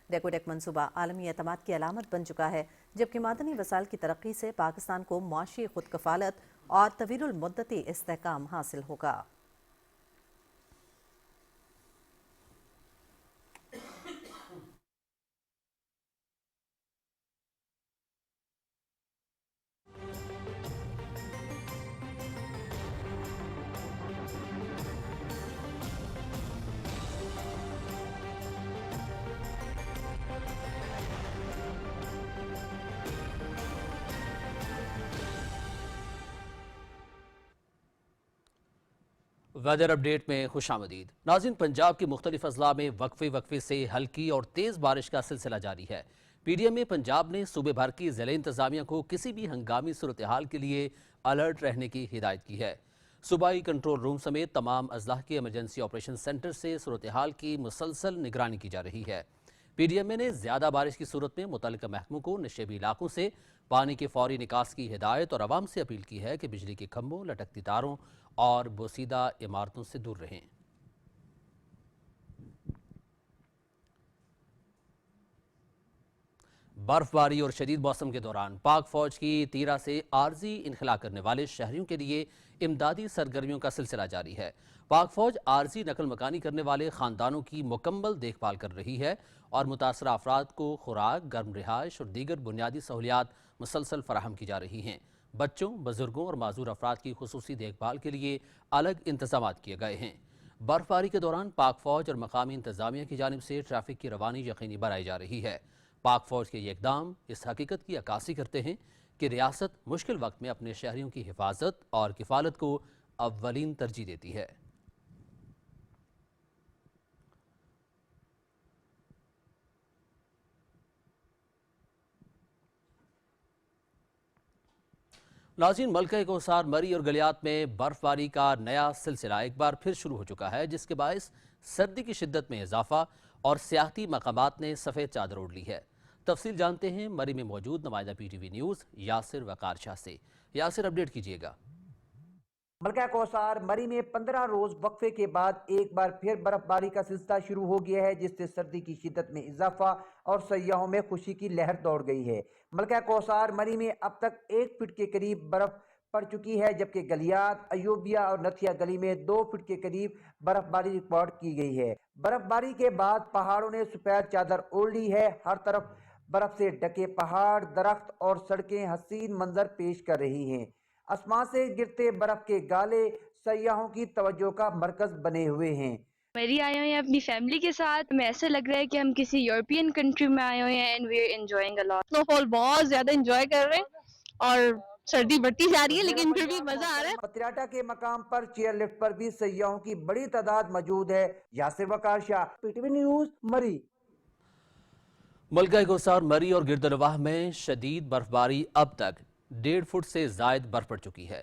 रेक्यूडेक मंसूबा आलमी एतमाद की अलामत बन चुका है, जबकि मादनी वसाइल की तरक्की से पाकिस्तान को मुआशी खुदकफालत और तवीलुल मुद्दती इस्तेहकाम हासिल होगा। वेदर अपडेट में खुशामदीद। नाज़रीन, पंजाब के मुख्तलिफ अजला में वक्फे से हल्की और तेज़ बारिश का सिलसिला जारी है। PDM में पंजाब ने सूबे भर की ज़िला इंतज़ामिया को किसी भी हंगामी सूरत हाल के लिए अलर्ट रहने की हिदायत की है। सूबाई कंट्रोल रूम समेत तमाम अजला के एमरजेंसी ऑपरेशन सेंटर से सूरत हाल की मुसलसल निगरानी की जा रही है। PDM ने ज़्यादा बारिश की सूरत में मुतल्लिका महकमों को नशेबी इलाकों से پانی کے فوری نکاس کی ہدایت اور عوام سے اپیل کی ہے کہ بجلی کے کھمبوں، لٹکتی تاروں اور بوسیدہ عمارتوں سے دور رہیں۔ برف باری اور شدید موسم کے دوران پاک فوج کی تیرا سے عارضی انخلا کرنے والے شہریوں کے لیے امدادی سرگرمیوں کا سلسلہ جاری ہے۔ پاک فوج عارضی نقل مکانی کرنے والے خاندانوں کی مکمل دیکھ بھال کر رہی ہے اور متاثرہ افراد کو خوراک، گرم رہائش اور دیگر بنیادی سہولیات مسلسل فراہم کی جا رہی ہیں۔ بچوں، بزرگوں اور معذور افراد کی خصوصی دیکھ بھال کے لیے الگ انتظامات کیے گئے ہیں۔ برف باری کے دوران پاک فوج اور مقامی انتظامیہ کی جانب سے ٹریفک کی روانی یقینی بنائی جا رہی ہے۔ پاک فوج کے یہ اقدام اس حقیقت کی عکاسی کرتے ہیں کہ ریاست مشکل وقت میں اپنے شہریوں کی حفاظت اور کفالت کو اولین ترجیح دیتی ہے۔ ناظرین، ملکہ کوثر، مری اور گلیات میں برف باری کا نیا سلسلہ ایک بار پھر شروع ہو چکا ہے، جس کے باعث سردی کی شدت میں اضافہ اور سیاحتی مقامات نے سفید چادر اوڑھ لی ہے۔ تفصیل جانتے ہیں مری میں موجود نمائندہ P T V news Yasir Waqar Shah سے۔ یاسر، اپڈیٹ کیجیے گا۔ ملکہ کوثر مری میں 15 روز وقفے کے بعد ایک بار پھر برف باری کا سلسلہ شروع ہو گیا ہے، جس سے سردی کی شدت میں اضافہ اور سیاحوں میں خوشی کی لہر دوڑ گئی ہے۔ ملکہ کوثر مری میں اب تک 1 فٹ کے قریب برف پڑ چکی ہے، جبکہ گلیات، ایوبیہ اور نتھیا گلی میں 2 فٹ کے قریب برف باری ریکارڈ کی گئی ہے۔ برف باری کے بعد پہاڑوں نے سفید چادر اوڑھ لی ہے۔ ہر طرف برف سے ڈھکے پہاڑ، درخت اور سڑکیں حسین منظر پیش کر رہی ہیں۔ آسمان سے گرتے برف کے گالے سیاحوں کی توجہ کا مرکز بنے ہوئے ہیں۔ مری آئے ہوئے ہیں اپنی فیملی کے ساتھ۔ ہمیں ایسا لگ رہا ہے کہ ہم کسی یورپین کنٹری میں آئے ہوئے ہیں، اینڈ وی آر انجوائنگ اے لاٹ۔ سنو فال بہت زیادہ انجوائے کر رہے ہیں اور سردی بڑھتی جا رہی ہے، لیکن پھر بھی مزہ آ رہا ہے۔ پتریاٹا کے مقام پر چیئر لفٹ پر بھی سیاحوں کی بڑی تعداد موجود ہے۔ یاسر وقار شاہ، پی ٹی وی نیوز، مری۔ ملکہ کوثر، مری اور گردنواہ میں شدید برف باری اب تک 1.5 فٹ سے زائد برف پڑ چکی ہے۔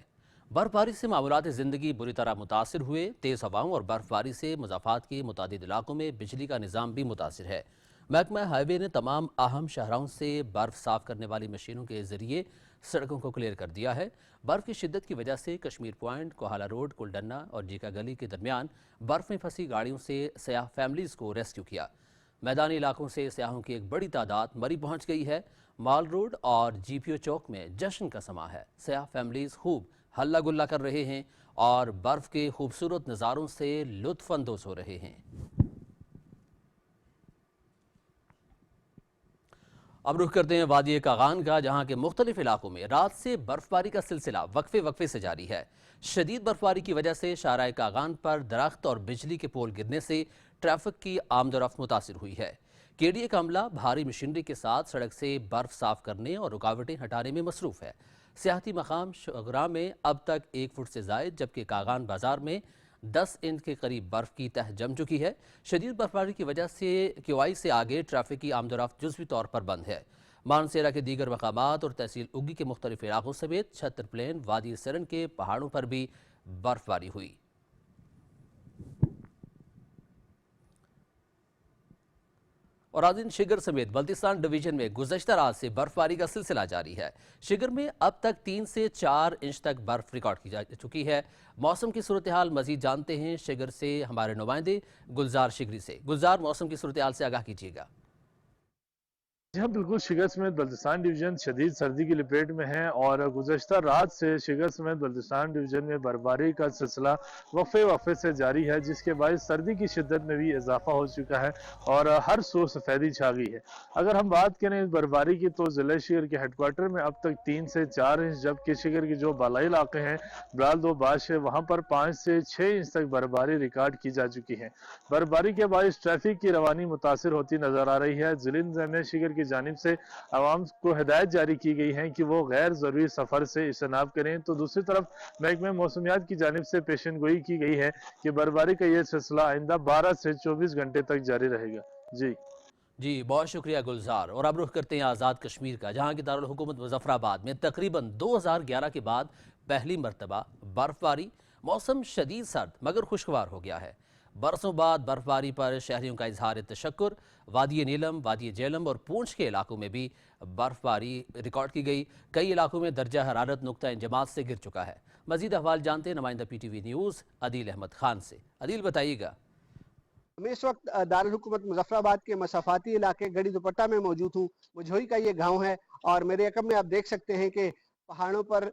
برف باری سے معمولات زندگی بری طرح متاثر ہوئے۔ تیز ہواؤں اور برف باری سے مضافات کے متعدد علاقوں میں بجلی کا نظام بھی متاثر ہے۔ محکمہ ہائی وے نے تمام اہم شاہراہوں سے برف صاف کرنے والی مشینوں کے ذریعے سڑکوں کو کلیئر کر دیا ہے۔ برف کی شدت کی وجہ سے کشمیر پوائنٹ، کوہالہ روڈ، کلڈنا اور جیکا گلی کے درمیان برف میں پھنسی گاڑیوں سے سیاح فیملیز کو ریسکیو کیا۔ میدانی علاقوں سے سیاحوں کی ایک بڑی تعداد مری پہنچ گئی ہے۔ مال روڈ اور جی پی او چوک میں جشن کا سماں ہے۔ سیاح فیملیز خوب ہلا گلا کر رہے ہیں اور برف کے خوبصورت نظاروں سے لطف اندوز ہو رہے ہیں۔ اب رخ کرتے ہیں وادی کاغان کا، جہاں کے مختلف علاقوں میں رات سے برف باری کا سلسلہ وقفے سے جاری ہے۔ شدید برف باری کی وجہ سے شاہراہ کاغان پر درخت اور بجلی کے پول گرنے سے ٹریفک کی آمد و رفت متاثر ہوئی ہے۔ کے ڈی اے کا عملہ بھاری مشینری کے ساتھ سڑک سے برف صاف کرنے اور رکاوٹیں ہٹانے میں مصروف ہے۔ سیاحتی مقام شغرا میں اب تک 1 فٹ سے زائد، جبکہ کاغان بازار میں 10 انچ کے قریب برف کی تہ جم چکی ہے۔ شدید برفباری کی وجہ سے کیوائی سے آگے ٹریفک کی آمد و رفت جزوی طور پر بند ہے۔ مانسیرا کے دیگر مقامات اور تحصیل اگی کے مختلف علاقوں سمیت چھتر پلین، وادی سرن کے پہاڑوں پر بھی برف باری ہوئی۔ اور ناظرین، شگر سمیت بلتستان ڈویژن میں گزشتہ رات سے برف باری کا سلسلہ جاری ہے۔ شگر میں اب تک 3 سے 4 انچ تک برف ریکارڈ کی جا چکی ہے۔ موسم کی صورتحال مزید جانتے ہیں شگر سے ہمارے نمائندے گلزار شگری سے۔ گلزار، موسم کی صورتحال سے آگاہ کیجیے گا۔ جی ہاں، بالکل، شگر سمیت بلتستان ڈویژن شدید سردی کی لپیٹ میں ہے اور گزشتہ رات سے شگر سمیت بلتستان ڈویژن میں برفباری کا سلسلہ وقفے سے جاری ہے، جس کے باعث سردی کی شدت میں بھی اضافہ ہو چکا ہے اور ہر سو سفیدی چھا گئی ہے۔ اگر ہم بات کریں اس برفباری کی تو ضلع شگر کے ہیڈ کوارٹر میں اب تک 3 سے 4 انچ، جبکہ شگر کے جو بالائی علاقے ہیں برال دو باش ہے، وہاں پر 5 سے 6 انچ تک برفباری ریکارڈ کی جا چکی ہے۔ برفباری کے باعث ٹریفک کی روانی متاثر ہوتی نظر آ رہی ہے۔ ضلع انتظامیہ شگر کی جانب سے عوام کو ہدایت جاری کی گئی ہے کہ وہ غیر ضروری سفر سے اجتناب کریں، تو دوسری طرف محکمہ موسمیات کی جانب سے پیشن گوئی کی گئی ہے کہ برفباری کا یہ سلسلہ آئندہ 12 سے 24 گھنٹے تک جاری رہے گا۔ جی بہت شکریہ گلزار۔ اور اب رخ کرتے ہیں آزاد کشمیر کا، جہاں کی دارالحکومت مظفر آباد میں تقریباً 2011 کے بعد پہلی مرتبہ برف باری۔ موسم شدید سرد مگر خوشگوار ہو گیا ہے۔ बरसों बाद बर्फबारी पर शहरियों का इजहार तशक्कुर। वादी नीलम, वादी जेलम और पूंछ के इलाकों में भी बर्फबारी रिकॉर्ड की गई। कई इलाकों में दर्जा हरारत नुक्ता इंजमात से गिर चुका है। मजीद अहवाल जानते हैं नुमाइंदा PTV न्यूज़ अदील अहमद खान से। अदील, बताइएगा। मैं इस वक्त दारुल हुकूमत मुजफ्फराबाद के मसाफाती इलाके गड़ी दुपट्टा में मौजूद हूँ। मुझोई का ये गांव है और मेरे अकब में आप देख सकते हैं कि पहाड़ों पर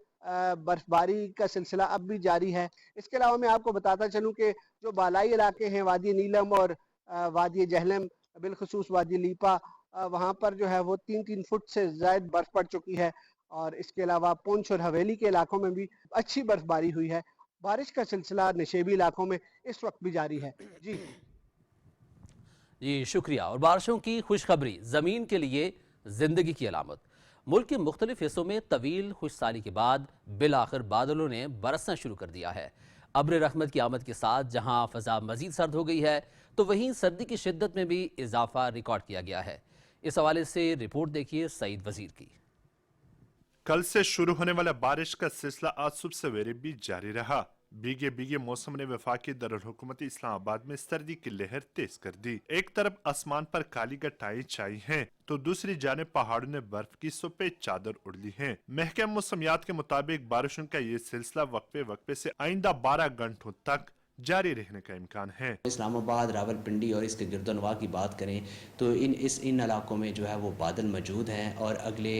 बर्फबारी का सिलसिला अब भी जारी है। इसके अलावा मैं आपको बताता चलूँ कि जो बालाई इलाके हैं वादी नीलम और वादी जहलम, बिलखसूस वादी लीपा, वहाँ पर जो है वो 3-3 फुट से ज़ायद बर्फ पड़ चुकी है। और इसके अलावा पूंछ और हवेली के इलाकों में भी अच्छी बर्फबारी हुई है। बारिश का सिलसिला नशेबी इलाकों में इस वक्त भी जारी है। जी शुक्रिया। और बारिशों की खुशखबरी ज़मीन के लिए ज़िंदगी की अलामत। मुल्क के मुख्तलिफ हिस्सों में तवील खुशसाली के बाद बिलाखिर बादलों ने बरसना शुरू कर दिया है। अब्र रहमत की आमद के साथ जहां फ़ज़ा मज़ीद सर्द हो गई है, तो वहीं सर्दी की शिद्दत में भी इजाफा रिकॉर्ड किया गया है। इस हवाले से रिपोर्ट देखिए सईद वज़ीर की। कल से शुरू होने वाला बारिश का सिलसिला आज सुबह सवेरे भी जारी रहा। भीगे भीगे मौसम ने वफाकी दारुल हुकूमत इस्लामाबाद में सर्दी की लहर तेज कर दी। एक तरफ आसमान पर काली घटाएं छाई हैं, तो दूसरी जानिब पहाड़ों ने बर्फ की सफेद चादर उड़ ली है। महकमा मौसमियात के मुताबिक बारिशों का ये सिलसिला वक्फे वक्फे से आइंदा 12 घंटों तक जारी रहने का इम्कान है। इस्लामाबाद, रावलपिंडी और इसके गिरदोनवा की बात करें तो इन इलाकों में जो है वो बादल मौजूद हैं और अगले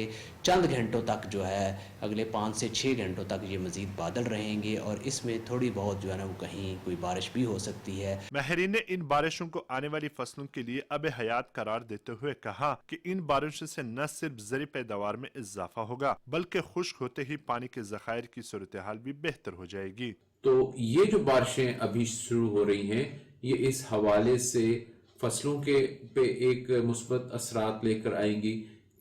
चंद घंटों तक जो है अगले 5 से 6 घंटों तक ये मजीद बादल रहेंगे और इसमें थोड़ी बहुत जो है ना वो कहीं कोई बारिश भी हो सकती है। माहिरीन ने इन बारिशों को आने वाली फसलों के लिए अब हयात करार देते हुए कहा कि इन बारिशों से न सिर्फ ज़री पैदावार में इजाफा होगा बल्कि खुश्क होते ही पानी के ज़खायर की सूरत हाल भी बेहतर हो जाएगी। तो ये जो बारिशें अभी शुरू हो रही हैं, ये इस हवाले से फसलों के पे एक मुस्बत असरात लेकर आएंगी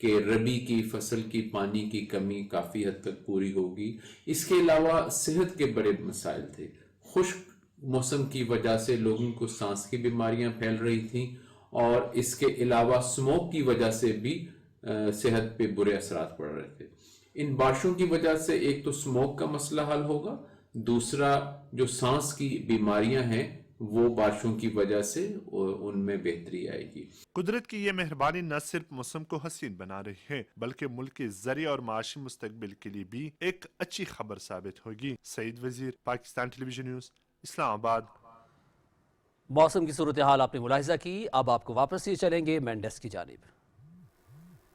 कि रबी की फसल की पानी की कमी काफ़ी हद तक पूरी होगी। इसके अलावा सेहत के बड़े मसाइल थे। खुश्क मौसम की वजह से लोगों को सांस की बीमारियां फैल रही थीं और इसके अलावा स्मोक की वजह से भी सेहत पे बुरे असरात पड़ रहे थे। इन बारिशों की वजह से एक तो स्मोक का मसला हल होगा, दूसरा जो सांस की बीमारियां हैं वो बारिशों की वजह से उनमें बेहतरी आएगी। कुदरत की ये मेहरबानी न सिर्फ मौसम को हसीन बना रही है बल्कि मुल्क के ज़रिए और माशी मुस्तकबिल के लिए भी एक अच्छी खबर साबित होगी। सईद वजीर, पाकिस्तान टेलीविजन न्यूज़, इस्लामाबाद। मौसम की सूरत हाल आपने मुलाहिजा की। अब आपको वापस ही चलेंगे मैंडेस की जानिब।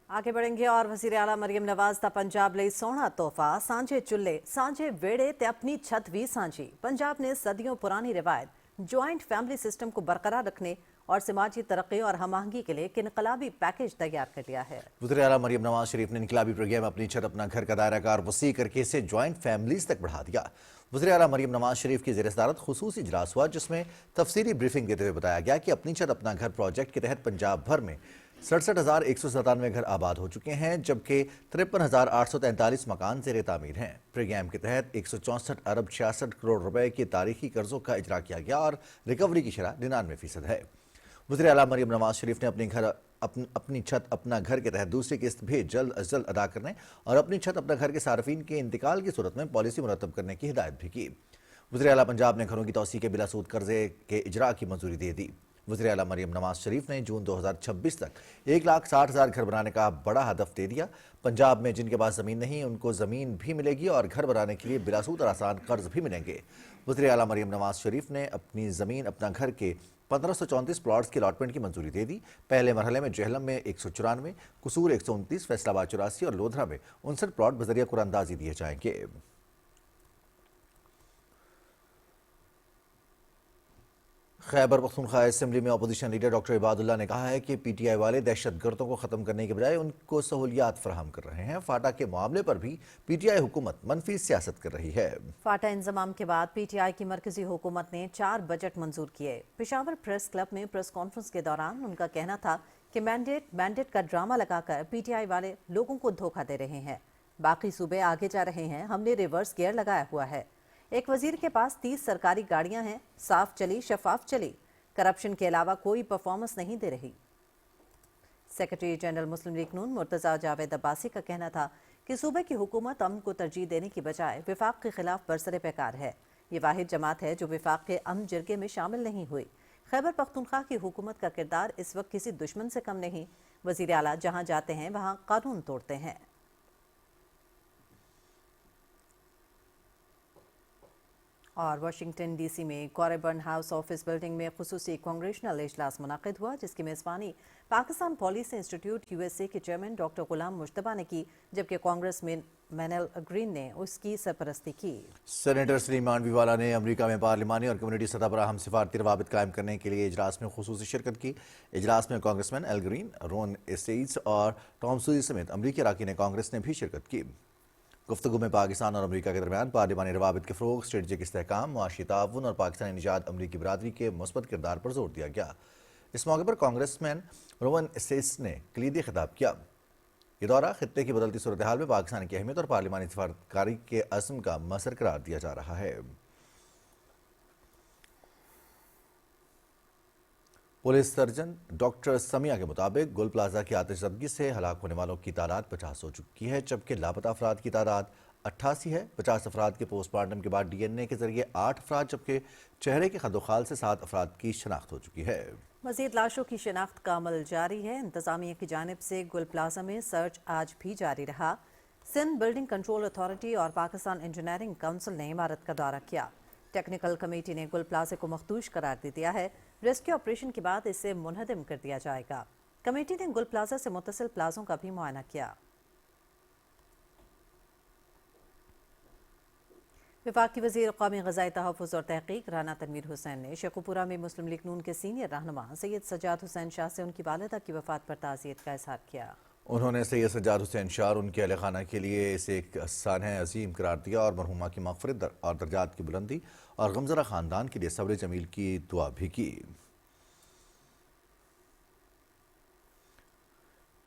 आगे बढ़ेंगे और वज़ीर आला मरियम नवाज दा पंजाब ਲਈ सोहना तोहफा सांझे चुल्ले सांझे वेड़े ते अपनी छत भी सांझी। पंजाब ने सदियों पुरानी रिवायत ज्वाइंट फैमिली सिस्टम को बरकरार रखने और समाजी तरक्की और हम आहंगी के लिए एक इनकलाबी पैकेज तैयार कर लिया है। वज़ीर आला मरियम नवाज शरीफ ने इनकलाबी प्रोग्राम अपनी छत अपना घर का दायरा कार वसी करके इसे ज्वाइंट फैमिलीज तक बढ़ा दिया। वज़ीर आला मरियम नवाज शरीफ की ज़ेर सदारत खुसूसी इजलास हुआ जिसमें तफसीली ब्रीफिंग देते हुए बताया गया कि अपनी छत अपना घर प्रोजेक्ट के तहत पंजाब भर में 67,197 घर आबाद हो चुके हैं, जबकि 53,843 मकान ज़ेर तामीर हैं। प्रोग्राम के तहत 164 अरब 66 करोड़ रुपए के तारीखी कर्जों का इजरा किया गया और रिकवरी की शरह 99% है। वज़ीर आला मरियम नवाज शरीफ ने अपनी छत अपना घर के तहत दूसरी किस्त भी जल्द अज जल्द अदा करने और अपनी छत अपना घर के सार्फिन के इंतकाल की सूरत में पॉलिसी मुरतब करने की हिदायत भी की। वज़ीर आला पंजाब ने घरों की तौसी के बिलासूद कर्जे के इजरा की मंजूरी दे दी। वज़ीर आला मरियम नवाज शरीफ ने जून 2026 तक 1,60,000 घर बनाने का बड़ा हदफ दे दिया। पंजाब में जिनके पास ज़मीन नहीं उनको ज़मीन भी मिलेगी और घर बनाने के लिए बिलासूद और आसान कर्ज भी मिलेंगे। वज़ीर आला मरियम नवाज शरीफ ने अपनी ज़मीन अपना घर के 1534 प्लॉट्स की अलॉटमेंट की मंजूरी दे दी। पहले मरहले में जहलम में 194, कसूर 129, फैसलाबाद 84 और लोधरा में 59 प्लॉट बजरिया कुरानंदाजी दिए जाएंगे। खैबर पख्तूनख्वा असेंबली में अपोजिशन लीडर डॉक्टर इबादुल्ला ने कहा है कि PTI वाले दहशतगर्दों को ख़त्म करने के बजाय उनको सहूलियात फराहम कर रहे हैं। फाटा के मामले पर भी PTI हुकूमत मनफी सियासत कर रही है। फाटा इंजमाम के बाद PTI की मरकजी हुकूमत ने 4 बजट मंजूर किए। पेशावर प्रेस क्लब में प्रेस कॉन्फ्रेंस के दौरान उनका कहना था कि मैंडेट का ड्रामा लगाकर PTI वाले लोगों को धोखा दे रहे हैं। बाकी सूबे आगे जा रहे हैं, हमने रिवर्स गियर लगाया हुआ है। एक वजीर के पास 30 सरकारी गाड़ियां हैं, साफ चली शफाफ चली, करप्शन के अलावा कोई परफॉर्मेंस नहीं दे रही। सेक्रेटरी जनरल मुस्लिम लीग नून मुर्तज़ा जावेद अब्बासी का कहना था कि सूबे की हुकूमत अमन को तरजीह देने की बजाय विफाक के खिलाफ बरसरे पैकार है। یہ واحد جماعت ہے جو وفاق کے امن جرگے میں شامل نہیں ہوئی۔ خیبر پختونخوا کی حکومت کا کردار اس وقت کسی دشمن سے کم نہیں۔ وزیر اعلیٰ جہاں جاتے ہیں وہاں قانون توڑتے ہیں۔ اور واشنگٹن ڈی سی میں کوربن ہاؤس آفس بلڈنگ میں خصوصی کانگریشنل اجلاس منعقد ہوا، جس کی میزبانی پاکستان پالیسی انسٹیٹیوٹ USA کے چیئرمین ڈاکٹر غلام مجتبیٰ نے کی، جبکہ کانگریس مین مینل گرین نے اس کی سرپرستی کی۔ سینیٹر سلیم مانوی والا نے امریکہ میں پارلیمانی اور کمیونٹی سطح پر اہم سفارتی روابط قائم کرنے کے لیے اجلاس میں خصوصی شرکت کی۔ اجلاس میں کانگریس مین ایل گرین، رون اسٹیٹس اور ٹام سوزی سمیت امریکی اراکین کانگریس نے بھی شرکت کی۔ گفتگو میں پاکستان اور امریکہ کے درمیان پارلیمانی روابط کے فروغ، اسٹریٹجک استحکام، معاشی تعاون اور پاکستانی نژاد امریکی برادری کے مثبت کردار پر زور دیا گیا۔ اس موقع پر کانگریس مین رون اسٹیٹس نے کلیدی خطاب کیا۔ یہ دورہ خطے کی بدلتی صورتحال میں پاکستان کی اہمیت اور پارلیمانی سفارتکاری کے عزم کا مظہر قرار دیا جا رہا ہے۔ پولیس سرجن ڈاکٹر سمیہ کے مطابق گل پلازہ کی آتش زدگی سے ہلاک ہونے والوں کی تعداد 50 ہو چکی ہے، جبکہ لاپتہ افراد کی تعداد 88 ہے۔ 50 افراد کے پوسٹ مارٹم کے بعد DNA کے ذریعے 8 افراد، جبکہ چہرے کے خد و خال سے 7 افراد کی شناخت ہو چکی ہے۔ مزید لاشوں کی شناخت کا عمل جاری ہے۔ انتظامیہ کی جانب سے گل پلازہ میں سرچ آج بھی جاری رہا۔ سندھ بلڈنگ کنٹرول اتھارٹی اور پاکستان انجینئرنگ کونسل نے عمارت کا دورہ کیا۔ ٹیکنیکل کمیٹی نے گل پلازے کو مخدوش قرار دے دیا ہے۔ ریسکیو آپریشن کے بعد اسے منہدم کر دیا جائے گا۔ کمیٹی نے گل پلازہ سے متصل پلازوں کا بھی معائنہ کیا۔ وفاقی وزیر قومی غذائی تحفظ اور تحقیق رانا تنویر حسین نے شیخوپورہ میں مسلم لیگ نون کے سینئر رہنما سید سجاد حسین شاہ سے ان کی والدہ کی وفات پر تعزیت کا اظہار کیا۔ انہوں نے سید سجاد حسین شاہ اور ان کے اہل خانہ کے لیے اسے ایک سانحہ عظیم قرار دیا اور مرحومہ کی مغفرت اور درجات کی بلندی اور غمزدہ خاندان کے لیے صبر جمیل کی دعا بھی کی۔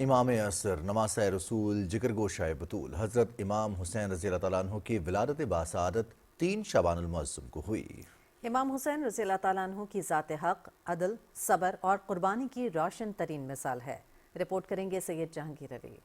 امام عصر، نماسہ رسول، جگر گوشہ بطول حضرت امام حسین رضی اللہ تعالیٰ عنہ کی ولادت باسعادت 3 شعبان المعظم کو ہوئی۔ امام حسین رضی اللہ تعالیٰ عنہ کی ذات حق، عدل، صبر اور قربانی کی روشن ترین مثال ہے۔ رپورٹ کریں گے سید جہانگیر علی۔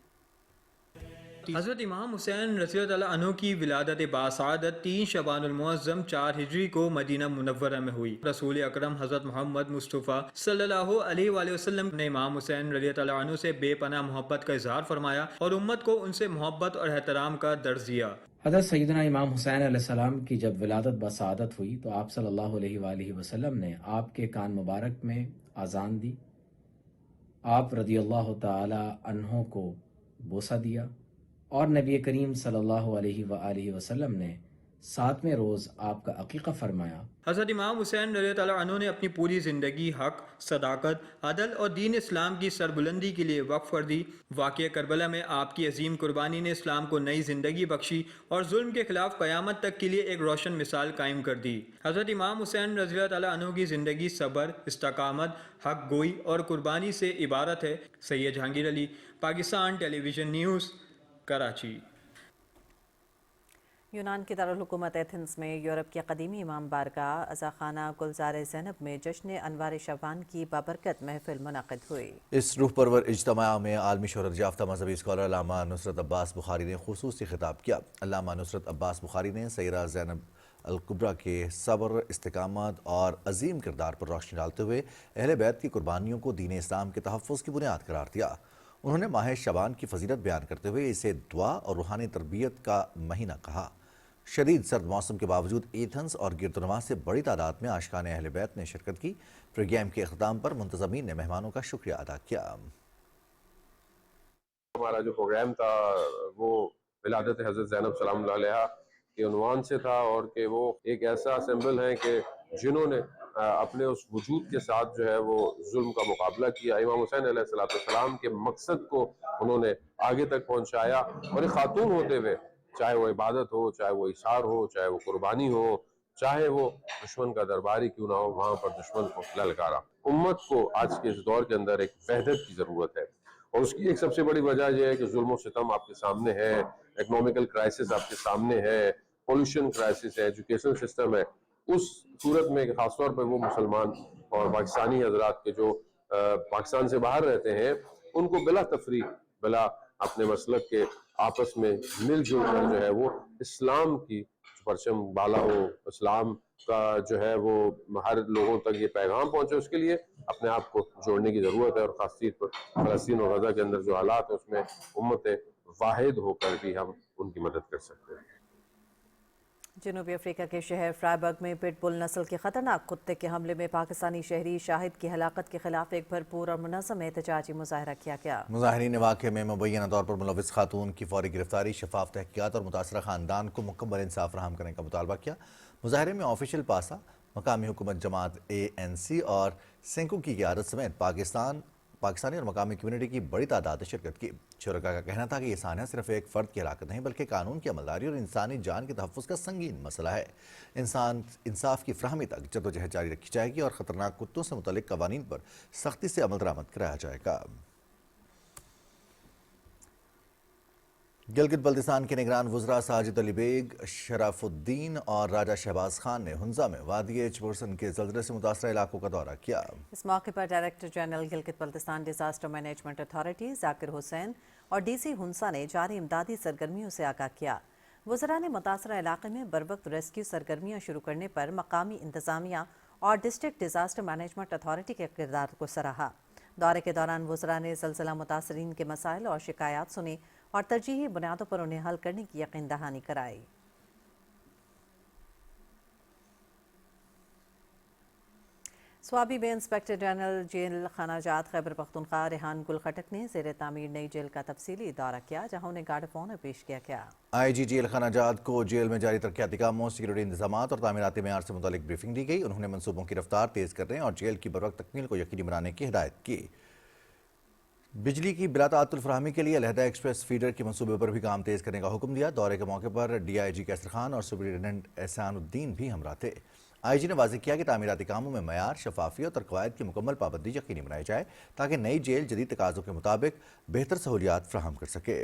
حضرت امام حسین رضی اللہ عنہ کی ولادت باسعادت 3 شعبان المعظم 4 ہجری کو مدینہ منورہ میں ہوئی۔ رسول اکرم حضرت محمد مصطفیٰ صلی اللہ علیہ وآلہ وسلم نے امام حسین رضی اللہ عنہ سے بے پناہ محبت کا اظہار فرمایا اور امت کو ان سے محبت اور احترام کا درس دیا۔ حضرت سیدنا امام حسین علیہ السلام کی جب ولادت بسعادت ہوئی تو آپ صلی اللہ علیہ وآلہ وسلم نے آپ کے کان مبارک میں اذان دی، آپ رضی اللہ تعالی عنہ کو بوسہ دیا اور نبی کریم صلی اللہ علیہ وآلہ وسلم نے 7ویں روز آپ کا عقیقہ فرمایا۔ حضرت امام حسین رضی اللہ عنہ نے اپنی پوری زندگی حق، صداقت، عدل اور دین اسلام کی سربلندی کے لیے وقف کر دی۔ واقعہ کربلا میں آپ کی عظیم قربانی نے اسلام کو نئی زندگی بخشی اور ظلم کے خلاف قیامت تک کے لیے ایک روشن مثال قائم کر دی۔ حضرت امام حسین رضی اللہ عنہ کی زندگی صبر، استقامت، حق گوئی اور قربانی سے عبارت ہے۔ سید جہانگیر علی، پاکستان ٹیلی ویژن نیوز، کراچی۔ یونان کے دارالحکومت ایتھنز میں یورپ کے قدیمی امام بارگاہ عزاخانہ گلزار زینب میں جشن انوار شعبان کی بابرکت محفل منعقد ہوئی۔ اس روح پرور اجتماع میں عالمی شہرت یافتہ مذہبی اسکالر علامہ نصرت عباس بخاری نے خصوصی خطاب کیا۔ علامہ نصرت عباس بخاری نے سیدہ زینب الکبریٰ کے صبر، استقامت اور عظیم کردار پر روشنی ڈالتے ہوئے اہل بیت کی قربانیوں کو دین اسلام کے تحفظ کی بنیاد قرار دیا۔ انہوں نے ماہ شعبان کی فضیلت بیان کرتے ہوئے اسے دعا اور روحانی تربیت کا مہینہ کہا۔ شدید سرد موسم کے باوجود ایتھنز اور گردنواں سے بڑی تعداد میں عاشقان اہل بیت نے شرکت کی۔ پروگرام کے اختتام پر منتظمین نے مہمانوں کا شکریہ ادا کیا۔ ہمارا جو پروگرام تھا وہ ولادت حضرت زینب سلام اللہ علیہا کے عنوان سے تھا، اور کہ وہ ایک ایسا سمبل ہے کہ جنہوں نے اپنے اس وجود کے ساتھ جو ہے وہ ظلم کا مقابلہ کیا، امام حسین علیہ السلام کے مقصد کو انہوں نے آگے تک پہنچایا، اور ایک خاتون ہوتے ہوئے چاہے وہ عبادت ہو، چاہے وہ اشار ہو، چاہے وہ قربانی ہو، چاہے وہ دشمن کا درباری کیوں نہ ہو، وہاں پر دشمن کو للکارا۔ امت کو آج کے اس دور کے اندر ایک وحدت کی ضرورت ہے، اور اس کی ایک سب سے بڑی وجہ یہ ہے کہ ظلم و ستم آپ کے سامنے ہے، اکنامیکل کرائسس آپ کے سامنے ہے، پولوشن کرائسس ہے، ایجوکیشن سسٹم ہے۔ اس صورت میں خاص طور پہ وہ مسلمان اور پاکستانی حضرات کے جو پاکستان سے باہر رہتے ہیں، ان کو بلا تفریق، بلا اپنے مسلک کے آپس میں مل جل کر جو ہے وہ اسلام کی परचम बाला हो, इस्लाम का जो है वो हर लोगों तक ये पैगाम पहुंचे, उसके लिए अपने आप को जोड़ने की ज़रूरत है। और ख़ास तौर पर फ़लस्तीन और गज़ा के अंदर जो हालात है उसमें उम्मत वाहिद होकर भी हम उनकी मदद कर सकते हैं। जनूबी अफ्रीका के शहर फ्राइबर्ग में पिटबुल नस्ल के खतरनाक कुत्ते के हमले में पाकिस्तानी शहरी शाहिद की हलाकत के खिलाफ एक भरपूर और मुनज़्ज़म एहतजाजी मुजाहरा किया गया। मुजाहिरीन ने वाक़े में मुबैना तौर पर मुलविस खातून की फौरी गिरफ्तारी, शफाफ तहक़ीक़ात और मुतासरा ख़ानदान को मुकम्मल इंसाफ फराहम करने का मुतालबा किया। मुजाहरे में ऑफिशियल पासा, मकामी हुकूमत जमात ANC और सेंको की क़ियादत समेत पाकिस्तानी और मकामी कम्यूनिटी की बड़ी तादाद ने शिरकत की। शुरका का कहना था कि ये सान्या सिर्फ एक फ़र्द की हलाकत नहीं बल्कि कानून की अमलदारी और इंसानी जान के तहफ़्फ़ुज़ का संगीन मसला है। इंसाफ की फ्राहमी तक जद्दोजहद जारी रखी जाएगी और ख़तरनाक कुत्तों से मुतल्लिक़ क़वानीन पर सख्ती से अमल दरामद कराया जाएगा। गिलगित बल्तिस्तान के निगरान वज़रा साजिद अली बेग, शराफुद्दीन और राजा शहबाज खान ने हुंजा में वादी एचबोर्सन के ज़ल्ज़ले से मुतासरा इलाकों का दौरा किया। इस मौके पर director general Gilgit Baltistan disaster management authority Zakir Hussain और DC हुंसा ने जारी इमदादी सरगर्मियों से आगाह किया। वज़रा ने मुतासरा इलाके में बरवक्त रेस्क्यू सरगर्मियाँ शुरू करने पर मकामी इंतज़ामिया और डिस्ट्रिक्ट डिजास्टर मैनेजमेंट अथॉरिटी के किरदार को सराहा। दौरे के दौरान वज़रा ने ज़लज़ला मुतासरीन के मसाइल और शिकायत सुनी और तरजीही बुनियादों पर उन्हें हल करने की यकीन दहानी कराई। स्वाबी में इंस्पेक्टर जनरल जेल खानाजात खैबर पख्तूनख्वा रेहान गुल खटक ने ज़ेर तामीर नई जेल का तफसीली दौरा किया, जहां उन्हें गार्ड ऑफ ऑनर पेश किया गया। IG जेल खानाजात को जेल में जारी तरक्याती कामों, सिक्योरिटी इंतजामात और तामीराती मेयार से मुतालिक ब्रीफिंग दी गई। उन्होंने मनसूबों की रफ्तार तेज़ करने और जेल की बरवक्त तकमील को यकीनी बनाने की हिदायत की। बिजली की बिला ताअत्तुल फराहमी के लिए अलहदा एक्सप्रेस फीडर के मनसूबे पर भी काम तेज़ करने का हुक्म दिया। दौरे के मौके पर DIG कैसर खान और सुपरिटेंडेंट एहसानुद्दीन भी हमरा थे। IG ने वाज़ेह किया कि तामीराती कामों में मयार, शफाफियत और कवायद की मुकम्मल पाबंदी यकीनी बनाई जाए ताकि नई जेल जदीद तकाज़ों के मुताबिक बेहतर सहूलियात फराहम कर सके।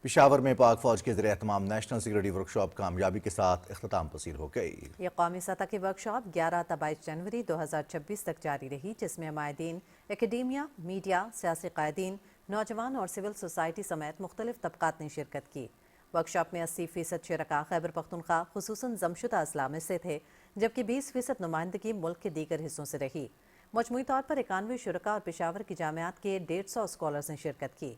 पेशावर में पाक फौज के ज़रिए एहतमाम नेशनल सिक्योरिटी वर्कशॉप कामयाबी के साथ इख्तिताम पसीर हो गई। ये कौमी सतह की वर्कशॉप 11 ta 22 जनवरी 2026 तक जारी रही, जिसमें माहिदीन, एकेडेमिया, मीडिया, सियासी कायदीन, नौजवान और सिविल सोसाइटी समेत मुख्तलिफ तबकात ने शिरकत की। वर्कशॉप में 80% शुरका खैबर पख्तूनख्वा खुसूसन जमशुदा अजला में से थे, जबकि 20% नुमाइंदगी मुल्क के दीगर हिस्सों से रही। मजमूई तौर पर 91 शुरका और पेशावर की जामियात के 150 स्कॉलर्स ने शिरकत की।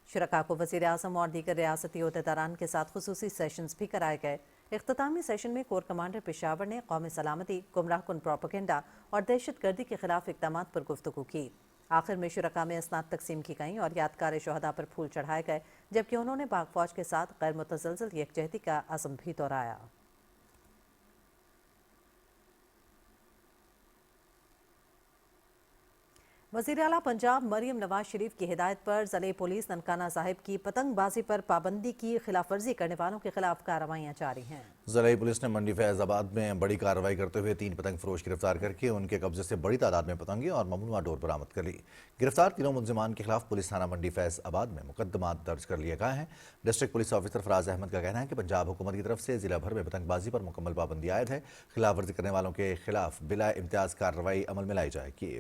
शुरका को वज़ीर आज़म और दीगर रियासती ओहदेदारान के साथ खुसूसी सेशंस भी कराए गए। इख्तितामी सेशन में कोर कमांडर पेशावर ने कौमी सलामती, गुमराह कुन प्रोपेगेंडा और दहशत गर्दी के खिलाफ इक़दामात पर गुफ्तगू की। आखिर में शुरका में इसनाद तकसीम की गईं और यादगार शहदा पर फूल चढ़ाए गए, जबकि उन्होंने पाक फौज के साथ गैर मुतज़लज़ल यकजहती का अज़्म भी दोहराया। वज़ीर आला पंजाब मरियम नवाज शरीफ की हिदायत पर ज़िले पुलिस ननकाना साहिब की पतंगबाजी पर पाबंदी की खिलाफ वर्जी करने वालों के खिलाफ कार्रवाइयाँ जारी हैं। ज़िले पुलिस ने मंडी फैज़ाबाद में बड़ी कार्रवाई करते हुए 3 पतंग फरोश गिरफ्तार करके उनके कब्जे से बड़ी तादाद में पतंगे और ममनुआ डोर बरामद कर ली। गिरफ्तार तीनों मुलजिमान के खिलाफ पुलिस थाना मंडी फैज़ाबाद में मुकदमात दर्ज कर लिए गए हैं। District police officer Faraz Ahmad का कहना है कि पंजाब हुकूमत की तरफ से जिला भर में पतंगबाजी पर मुकम्मल पाबंदी आयद है। खिलाफ वर्जी करने वालों के खिलाफ बिला इम्तियाज़ कार्रवाई अमल में लाई जाएगी।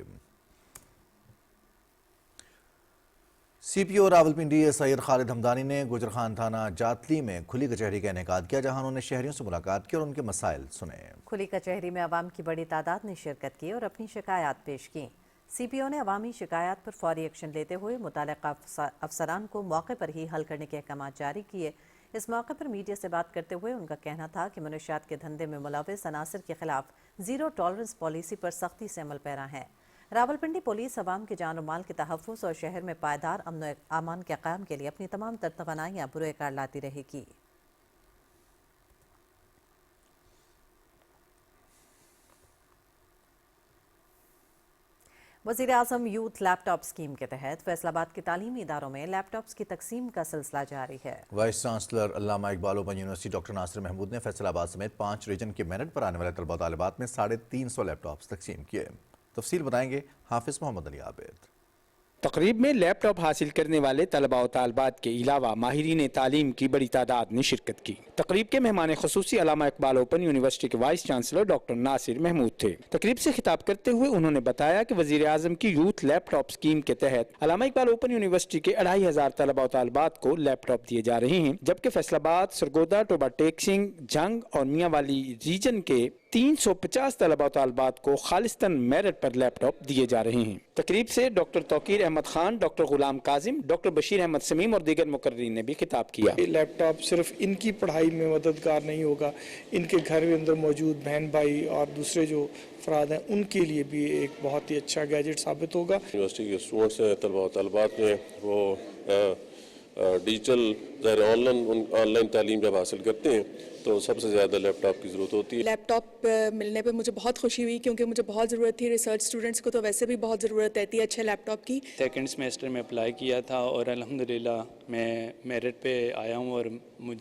CPO रावलपिंडी सैयद खालिद हमदानी ने गुजरखान थाना जातली में खुली कचहरी का इनेकाद किया, जहां उन्होंने शहरियों से मुलाकात की और उनके मसाइल सुने। खुली कचहरी में आवाम की बड़ी तादाद ने शिरकत की और अपनी शिकायत पेश की। CPO ने अवामी शिकायत पर फौरी एक्शन लेते हुए मुताल्लिक़ा अफसरान को मौके पर ही हल करने के अहकाम जारी किए। इस मौके पर मीडिया से बात करते हुए उनका कहना था कि मुनशियात के धंधे में मुलविस अनासर के खिलाफ ज़ीरो टॉलरेंस पॉलिसी पर सख्ती से अमल पैरा है। रावलपिंडी पुलिस अवाम के जान और माल के तहफ़्फ़ुज़ और शहर में पायदार अमन अमान के क़याम के लिए अपनी तमाम तवानाइयाँ बुरोकार लाती रहेगी। वज़ीर आज़म यूथ लैपटॉप स्कीम के तहत फैसलाबाद के तालीमी इदारों में लैपटॉप्स की तकसीम का सिलसिला जारी है। Vice chancellor Allama Iqbal open university doctor Nasir Mahmood ने फैसलाबाद समेत 5 रीजन के मेरिट पर आने वाले तलबा तालिबात में 350 लैपटॉप्स तकसीम किए। तफसील बताएंगे हाफिज मोहम्मद अली आबिद। तकरीब में लैपटॉप हासिल करने वाले तलबा व तालबात के अलावा माहिरीन तालीम की बड़ी तादाद ने शिरकत की। तकरीब के मेहमान खुसूसी अल्लामा इकबाल ओपन यूनिवर्सिटी के vice chancellor doctor Nasir Mahmood थे। तकरीब से खिताब करते हुए उन्होंने बताया कि वजीर आजम की यूथ लैपटॉप स्कीम के तहत अल्लामा इकबाल ओपन यूनिवर्सिटी के 2500 तलबा व तालबात को लैपटॉप दिए जा रहे हैं, जबकि फैसलाबाद, सरगोदा, टोबा टेक सिंह, जंग और मियाँ वाली रीजन के 350 तलबा व तालबात को खालिस्तन मेरिट पर लैपटॉप दिए जा रहे हैं। तकरीब से डॉक्टर तौकीर अहमद खान, डॉक्टर गुलाम काजिम, डॉक्टर बशीर अहमद समीम और दीगर मुकर्रीन ने भी खिताब किया। लैपटॉप सिर्फ इनकी पढ़ाई में मददगार नहीं होगा, इनके घर के अंदर मौजूद बहन भाई और दूसरे जो अफराद हैं उनके लिए भी एक बहुत ही अच्छा गैजेट साबित होगा। यूनिवर्सिटी के स्टूडेंट्स हैं, तलबा व तलबात में वो डिजिटल ऑनलाइन तालीम जब हासिल करते हैं तो सबसे ज़्यादा लैपटॉप की ज़रूरत होती है। लैपटॉप मिलने पे मुझे बहुत खुशी हुई क्योंकि मुझे बहुत ज़रूरत थी। रिसर्च स्टूडेंट्स को तो वैसे भी बहुत ज़रूरत रहती है अच्छे लैपटॉप की। सेकंड सेमेस्टर में अप्लाई किया था और अल्हम्दुलिल्लाह मैं मेरिट पे आया हूँ और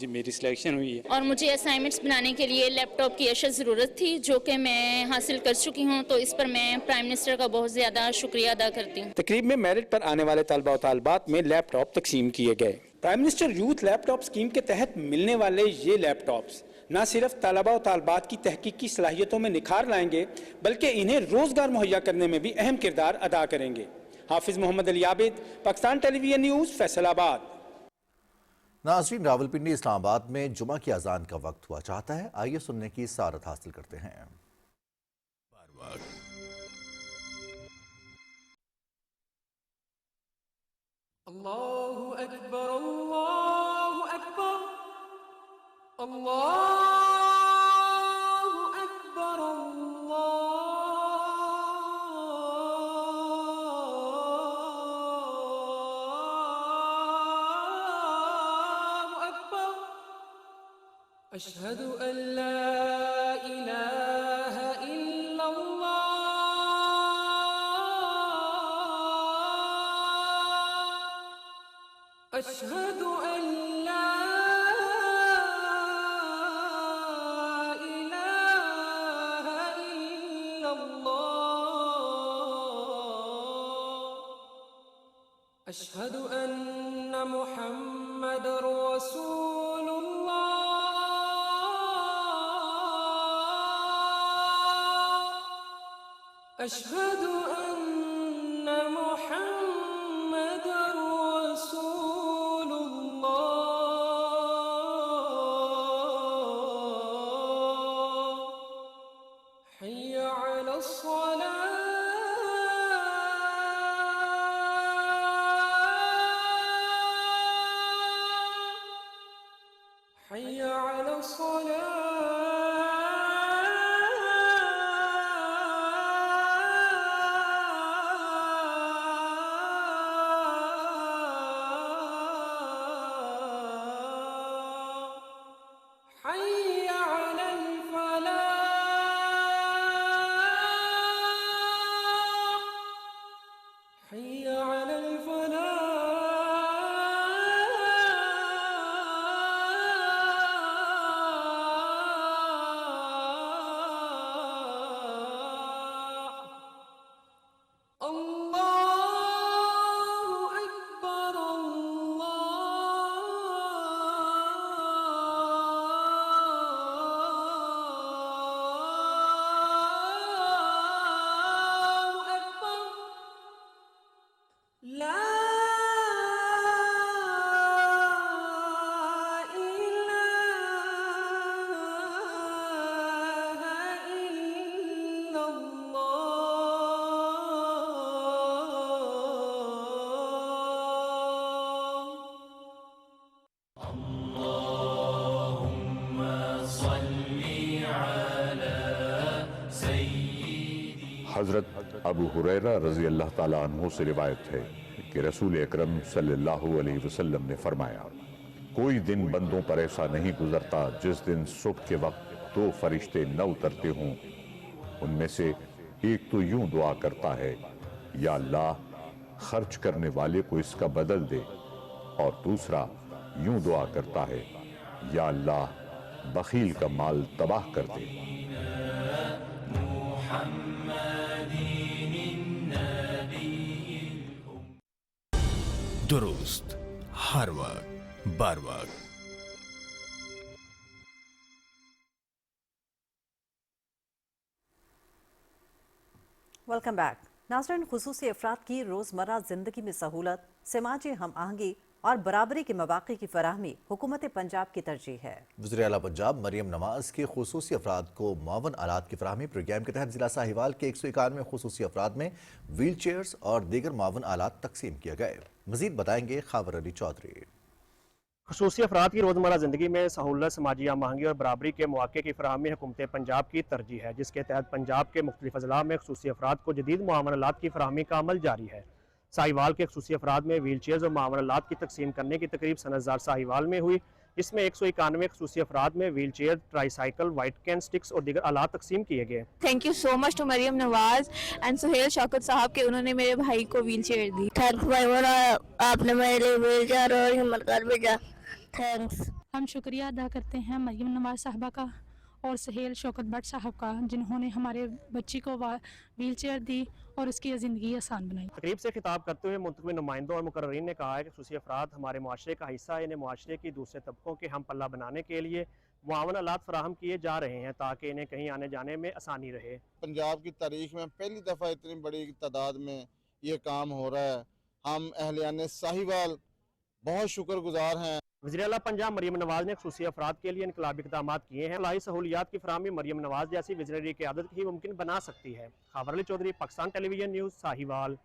मेरी सिलेक्शन हुई है। और मुझे असाइनमेंट्स बनाने के लिए लैपटॉप की अशद ज़रूरत थी जो कि मैं हासिल कर चुकी हूँ, तो इस पर मैं प्राइम मिनिस्टर का बहुत ज़्यादा शुक्रिया अदा करती हूँ। तकरीब में मेरिट पर आने वाले तलबा व तालबात में लैपटॉप तकसीम किए गए। Prime minister youth laptop scheme के तहत मिलने वाले ये लैपटॉप्स न सिर्फ तलबा व तालबात की तहकीकी सलाहियतों में निखार लाएंगे बल्कि इन्हें रोजगार मुहैया करने में भी अहम किरदार अदा करेंगे। हाफिज मोहम्मद अली आबिद, पाकिस्तान टेलीविजन न्यूज़, फैसलाबाद। नाज़रीन, रावलपिंडी इस्लामाबाद में जुमा की अजान का वक्त हुआ चाहता है। आइए सुनने की सारत हासिल करते हैं। अल्लाहु अकबर, अल्लाहु अकबर, अल्लाहु अकबर, अल्लाहु अकबर, अशहदु अल्ला इलाहा इल्लल्लाह, अशहदु अल्ला इलाहा इल्लल्लाह, अशहदु अन्ना मुहम्मदर रसूलुल्लाह, अशहदु अन्ना मुहम्मदर حي على الصلاة، حي على الفلاح، حي على الفلاح. हज़रत अबू हुरैरा रज़ी अल्लाह ताला अन्हु से रिवायत है कि रसूल अकरम सल्लल्लाहु अलैहि वसल्लम ने फरमाया, कोई दिन बंदों पर ऐसा नहीं गुजरता जिस दिन सुबह के वक्त दो फरिश्ते न उतरते हों। उनमें से एक तो यूं दुआ करता है, या अल्लाह खर्च करने वाले को इसका बदल दे, और दूसरा यूं दुआ करता है, या अल्लाह बखील का माल तबाह कर दे। दुरुस्त हर वक्त बर वक्त। Welcome back. नाज़रीन, खुसूसी अफराद की रोज़मर्रा ज़िंदगी में सहूलत, समाजी हम आहंगी और बराबरी के मौक़े की फराहमी हुकूमत पंजाब की तरजीह है। वज़ीर आला पंजाब मरियम नवाज़ के खुसूसी अफराद को मुआवन आलात की फराहमी प्रोग्राम के तहत ज़िला साहिवाल के 191 खुसूसी अफराद में व्हील चेयर्स और दीगर मुआवन आलात तकसीम किए गए। मज़ीद बताएंगे खावर अली चौधरी। खुसूसी अफराद की रोज़मर्रा ज़िंदगी में सहूलत, समाजी हम आहंगी और बराबरी के मौक़े की फराहमी हुकूमत पंजाब की तरजीह है, जिसके तहत पंजाब के मुख्तलिफ अज़ला में खुसूसी अफराद को जदीद मुआवनलात की फराहमी का अमल जारी है। साहिवाल के खुसूसी अफराद में व्हील चेयर्स और मुआवनलात की तकसीम करने की तकरीब सनतजार साहिवाल में हुई। इसमें 191 खुसूसी अफराद में wheel chair, tricycle, white cane sticks और दीगर आलात तकसीम किए गए। Thank you so much to Maryam Nawaz and Suhail Shaukat sahab के उन्होंने मेरे भाई को व्हील चेयर दी। थैंक्स भाई, आपने मेरे लिए व्हील चेयर और हिम्मत कर भेजा। थैंक्स। हम शुक्रिया अदा करते हैं मरियम नवाज साहबा का और सुहेल शौकत भट्ट साहब का, जिन्होंने हमारे बच्ची को व्हील चेयर दी और उसकी ज़िंदगी आसान बनाई। तकरीब से खिताब करते हुए मुंतखब नुमाइंदों और मुकर्रीन ने कहा है कि खुसूसी अफराद हमारे माशरे का हिस्सा है। इन्हें माशरे की दूसरे तबकों के हम पल्ला बनाने के लिए मुआवनलात फराहम किए जा रहे हैं ताकि इन्हें कहीं आने जाने में आसानी रहे। पंजाब की तारीख में पहली दफ़ा इतनी बड़ी तादाद में ये काम हो रहा है। हम अहलियाने साहिवाल बहुत शुक्रगुजार हैं। वज़ीर आला पंजाब मरियम नवाज ने खुसूसी अफराद के लिए इनकलाबी इक़दामात किए हैं। फलाही सहूलियात की फराहमी मरियम नवाज जैसी विज़नरी क़यादत ही मुमकिन बना सकती है। Khawar Ali Chaudhry, Pakistan television news, Sahiwal.